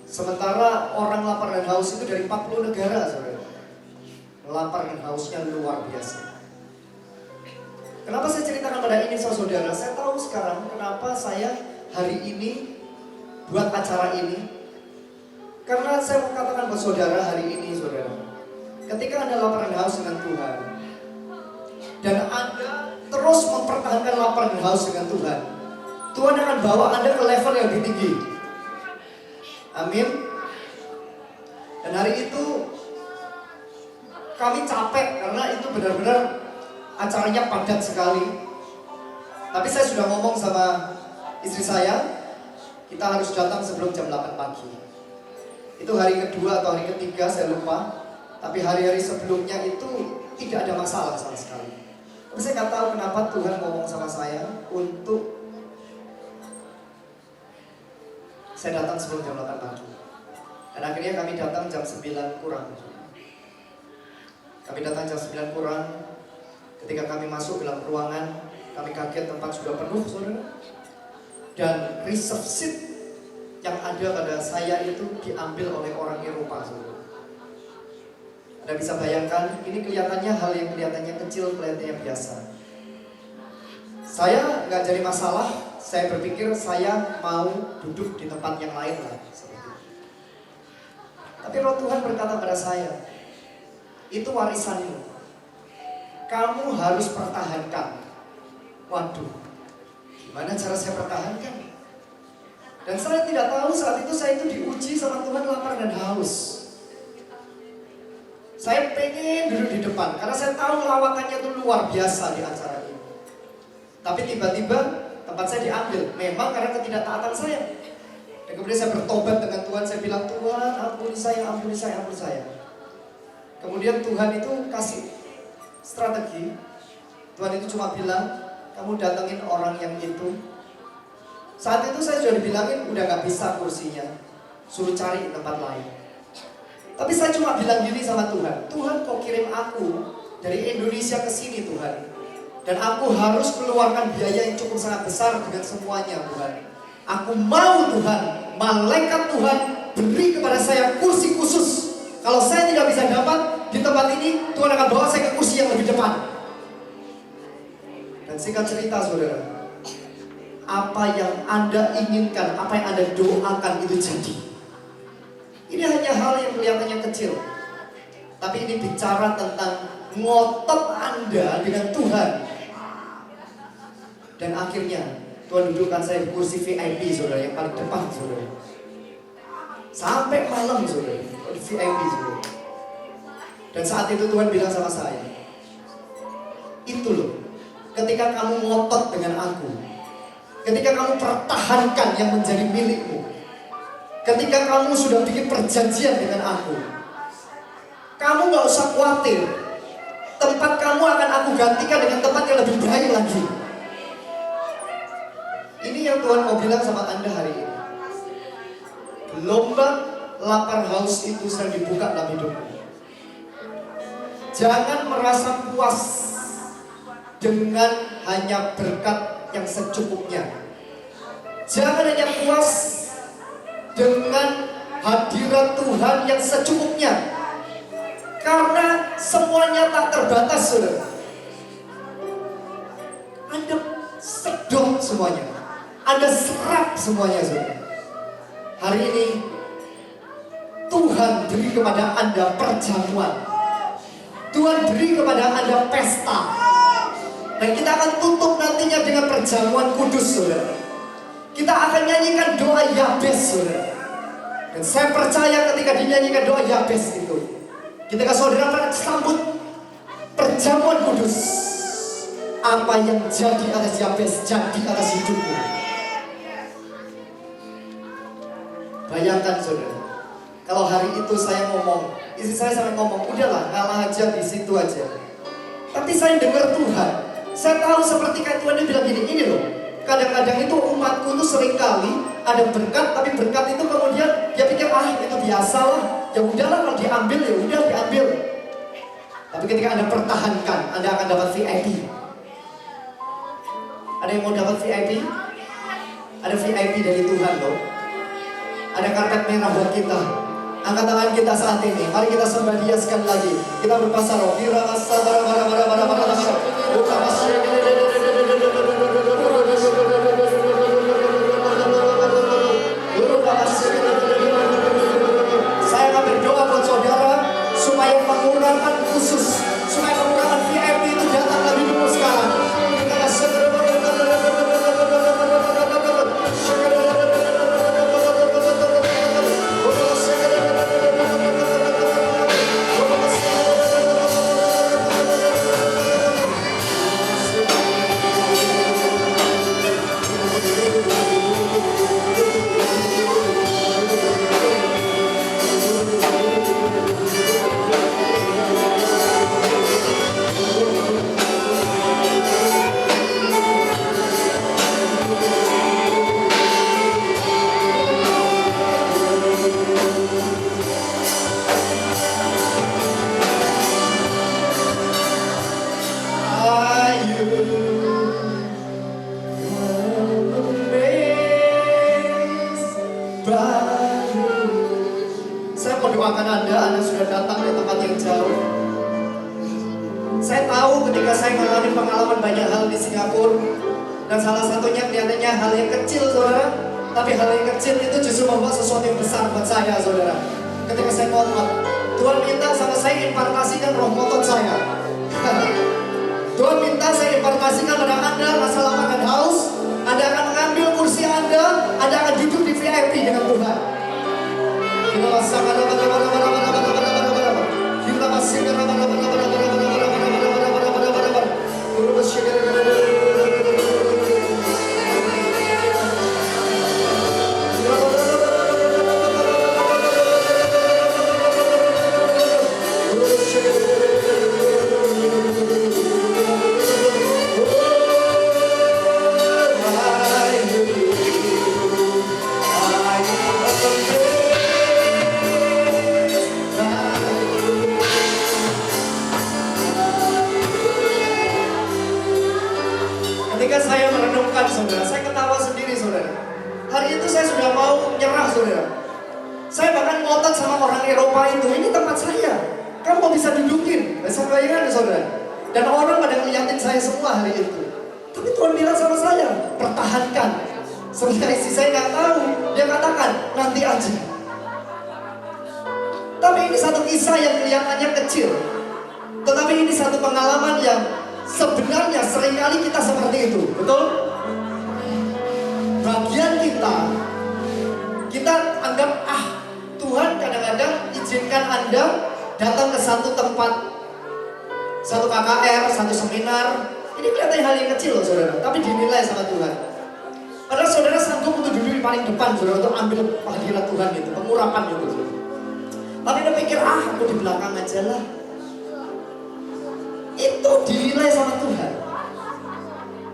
Sementara orang lapar dan haus itu dari 40 negara, saudara. Lapar dan hausnya luar biasa. Kenapa saya ceritakan pada ini saudara? Saya tahu sekarang kenapa saya hari ini buat acara ini. Karena saya mau katakan buat saudara hari ini, saudara, ketika Anda lapar dan haus dengan Tuhan, dan Anda terus mempertahankan lapar dan haus dengan Tuhan, Tuhan akan bawa Anda ke level yang lebih tinggi. Amin. Dan hari itu kami capek karena itu benar-benar acaranya padat sekali. Tapi saya sudah ngomong sama istri saya, kita harus datang sebelum jam 8 pagi. Itu hari kedua atau hari ketiga saya lupa. Tapi hari-hari sebelumnya itu tidak ada masalah sama sekali. Tapi saya nggak tahu kenapa Tuhan ngomong sama saya untuk saya datang sebelum jam 8 pagi. Dan akhirnya kami datang jam 9 kurang. Kami datang jam 9 kurang. Ketika kami masuk dalam ruangan, Kami kaget tempat sudah penuh, saudara. Dan reserve seat yang ada pada saya itu diambil oleh orang Eropa, saudara. Anda bisa bayangkan, ini kelihatannya hal yang kelihatannya kecil, kelihatannya biasa. Saya nggak jadi masalah, saya berpikir saya mau duduk di tempat yang lain lah. Tapi Roh Tuhan berkata pada saya, itu warisanmu. Kamu harus pertahankan. Waduh, gimana cara saya pertahankan? Dan saya tidak tahu saat itu saya itu diuji sama Tuhan lapar dan haus. Saya pengen duduk di depan karena saya tahu lawakannya itu luar biasa di acara ini. Tapi tiba-tiba tempat saya diambil, memang karena ketidaktaatan saya. Dan kemudian saya bertobat dengan Tuhan, saya bilang, Tuhan ampuni saya, ampuni saya, ampuni saya. Kemudian Tuhan itu kasih strategi. Tuhan itu cuma bilang, kamu datengin orang yang itu. Saat itu saya sudah dibilangin udah gak bisa kursinya, suruh cari tempat lain. Tapi saya cuma bilang gini sama Tuhan, Tuhan kok kirim aku dari Indonesia ke sini Tuhan, dan aku harus mengeluarkan biaya yang cukup sangat besar dengan semuanya Tuhan. Aku mau Tuhan, malaikat Tuhan beri kepada saya kursi khusus. Kalau saya tidak bisa dapat di tempat ini, Tuhan akan bawa saya ke kursi yang lebih depan. Dan singkat cerita saudara, apa yang Anda inginkan, apa yang Anda doakan itu jadi. Ini hanya hal yang kelihatannya kecil, tapi ini bicara tentang ngotot Anda dengan Tuhan. Dan akhirnya Tuhan dudukkan saya di kursi VIP saudara, yang paling depan saudara. Sampai malam saudara, di VIP saudara. Dan saat itu Tuhan bilang sama saya, itu loh, ketika kamu ngotot dengan aku, ketika kamu pertahankan yang menjadi milikmu, ketika kamu sudah bikin perjanjian dengan aku, kamu gak usah khawatir. Tempat kamu akan aku gantikan dengan tempat yang lebih baik lagi. Ini yang Tuhan mau bilang sama Anda hari ini. Gelombang lapar haus itu sedang dibuka dalam hidupmu. Jangan merasa puas dengan hanya berkat yang secukupnya. Jangan hanya puas dengan hadirat Tuhan yang secukupnya, karena semuanya tak terbatas saudara. Anda sedot semuanya, Anda serap semuanya saudara. Hari ini Tuhan beri kepada Anda perjamuan, Tuhan beri kepada Anda pesta. Dan kita akan tutup nantinya dengan perjamuan kudus saudara. Kita akan nyanyikan doa Yabes saudara. Dan saya percaya ketika dinyanyikan doa Yabes itu, ketika saudara sambut perjamuan kudus, apa yang jadi atas Yabes jadi atas hidupmu. Bayangkan saudara, kalau hari itu saya ngomong, istri saya sampai ngomong, udahlah ngalah aja di situ aja. Tapi saya dengar Tuhan, saya tahu seperti kayak Tuhan dia bilang gini, ini loh. Kadang-kadang itu umatku itu seringkali ada berkat, tapi berkat itu kemudian dia pikir itu biasa lah, ya udahlah kalau diambil ya udah diambil. Tapi ketika Anda pertahankan, Anda akan dapat VIP. Ada yang mau dapat VIP? Ada VIP dari Tuhan loh. Ada karpet merah buat kita. Angkat tangan kita saat ini. Mari kita sembah Dia sekali lagi. Kita berpasar roh. Saya akan berdoa buat saudara supaya pengurangan khusus, supaya pengurangan VIP itu datang lebih dulu sekarang. Kita segera baru. Saya mau doakan Anda sudah datang di tempat yang jauh. Saya tahu ketika saya mengalami pengalaman banyak hal di Singapura, dan salah satunya kelihatannya hal yang kecil, saudara. Tapi hal yang kecil itu justru membuat sesuatu yang besar buat saya, saudara. Ketika saya ngotot, Tuhan minta sama saya impartasikan roh ngotot saya. Tuhan minta saya impartasikan pada Anda rasa lapar dan haus. Anda akan mengambil kursi Anda akan duduk di VIP dengan Tuhan. Kita rasakan ketika saya merenungkan, saudara, saya ketawa sendiri, saudara. Hari itu saya sudah mau nyerah, saudara. Saya bahkan ngotot sama orang Eropa itu, ini tempat saya, kamu mau bisa dudukin. Saya bayangkan, saudara. Dan orang pada ngeliatin saya semua hari itu. Tapi Tuhan bilang sama saya, pertahankan. Sebenarnya istri saya nggak tahu, dia katakan nanti aja. Tapi ini satu kisah yang kelihatannya kecil, tetapi ini satu pengalaman yang sebenarnya seringkali kita seperti itu, betul? Bagian kita anggap, Tuhan kadang-kadang izinkan Anda datang ke satu tempat, satu KKR, satu seminar. Ini kelihatannya hal yang kecil loh, saudara, tapi dinilai sama Tuhan. Padahal saudara sanggup untuk duduk di paling depan, saudara, untuk ambil hadirat Tuhan itu, pengurapan itu, saudara. Tapi Anda pikir, aku di belakang aja lah. Itu dinilai sama Tuhan.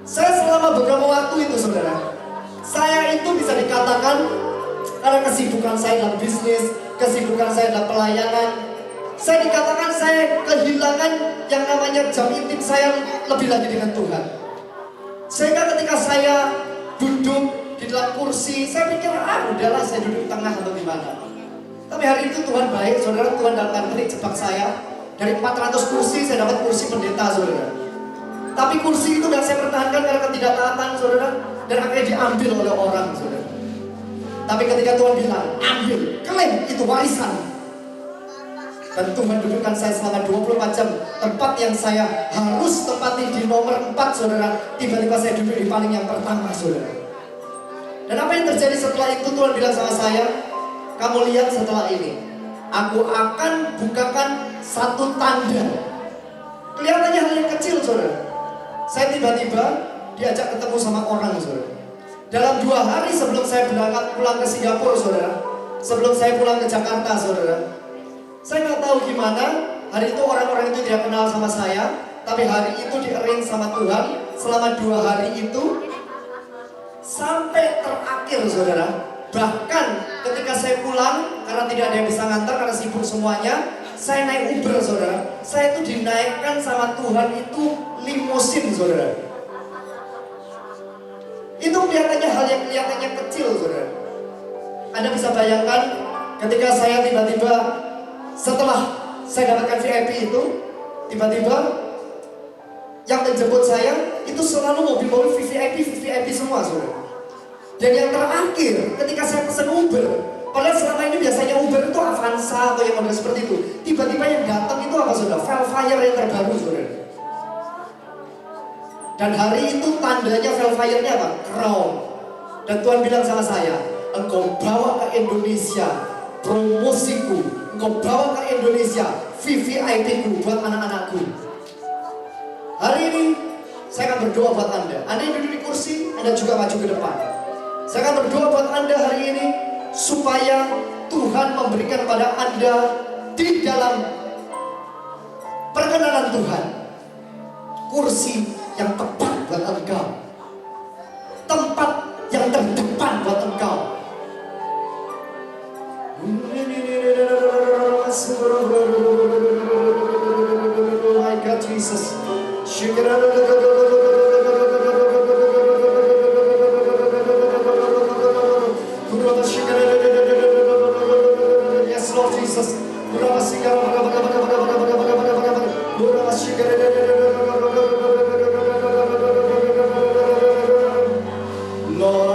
Saya selama beberapa waktu itu, saudara, saya itu bisa dikatakan karena kesibukan saya dalam bisnis, kesibukan saya dalam pelayanan, saya dikatakan saya kehilangan yang namanya jam intim saya lebih lagi dengan Tuhan. Sehingga ketika saya duduk di dalam kursi, saya pikir, udahlah saya duduk di tengah atau di mana. Tapi hari itu Tuhan baik, saudara. Tuhan dalam kali jebak saya. Dari 400 kursi, saya dapat kursi pendeta, saudara. Tapi kursi itu yang saya pertahankan karena ketidaktaatan, saudara. Dan akhirnya diambil oleh orang, saudara. Tapi ketika Tuhan bilang, ambil, klaim, itu warisan. Dan Tuhan dudukkan saya selama 24 jam. Tempat yang saya harus tempati di nomor 4, saudara. Tiba-tiba saya duduk di paling yang pertama, saudara. Dan apa yang terjadi setelah itu, Tuhan bilang sama saya, kamu lihat setelah ini, aku akan bukakan satu tanda. Kelihatannya hal yang kecil, saudara. Saya tiba-tiba diajak ketemu sama orang, saudara. Dalam 2 hari sebelum saya berangkat pulang ke Singapura, saudara, sebelum saya pulang ke Jakarta, saudara, saya nggak tahu gimana. Hari itu orang-orang itu tidak kenal sama saya, tapi hari itu di-arrange sama Tuhan. Selama 2 hari itu sampai terakhir, saudara. Bahkan ketika saya pulang, karena tidak ada yang bisa ngantar, karena sibuk semuanya, saya naik Uber, saudara. Saya itu dinaikkan sama Tuhan itu limosin, saudara. Itu kelihatannya hal yang kelihatannya kecil, saudara. Anda bisa bayangkan ketika saya tiba-tiba setelah saya dapatkan VIP itu, tiba-tiba yang menjemput saya itu selalu mobil-mobil VIP semua, saudara. Dan yang terakhir, ketika saya pesan Uber, padahal selama ini biasanya Uber itu Avanza atau yang model seperti itu, tiba-tiba yang datang itu apa, saudara? Velfire yang terbaru, saudara. Dan hari itu tandanya Velfire-nya apa? Crown. Dan Tuhan bilang sama saya, engkau bawa ke Indonesia promosiku, engkau bawa ke Indonesia VVIP-ku buat anak-anakku. Hari ini saya akan berdoa buat Anda. Anda yang duduk di kursi, Anda juga maju ke depan. Saya akan berdoa buat Anda hari ini supaya Tuhan memberikan pada Anda di dalam perkenanan Tuhan kursi yang tepat buat engkau, tempat yang terdepan buat engkau. My God, Jesus.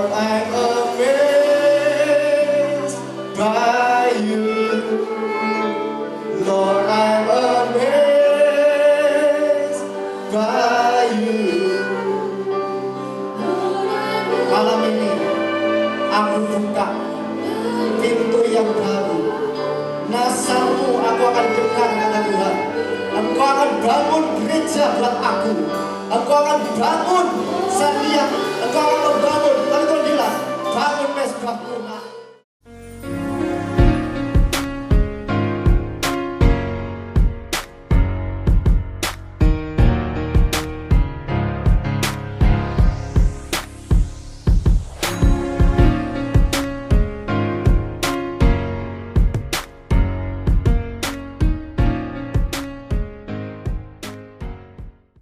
Lord, I'm amazed by you. Lord, I'm amazed by you. Malam ini aku buka pintu yang baru. Nasarmu aku akan dengar, kata Tuhan. Engkau akan bangun gereja buat aku. Engkau akan bangun Sandia. Engkau akan membangun. Lalu Tuhan bilang, bangun mesbahku.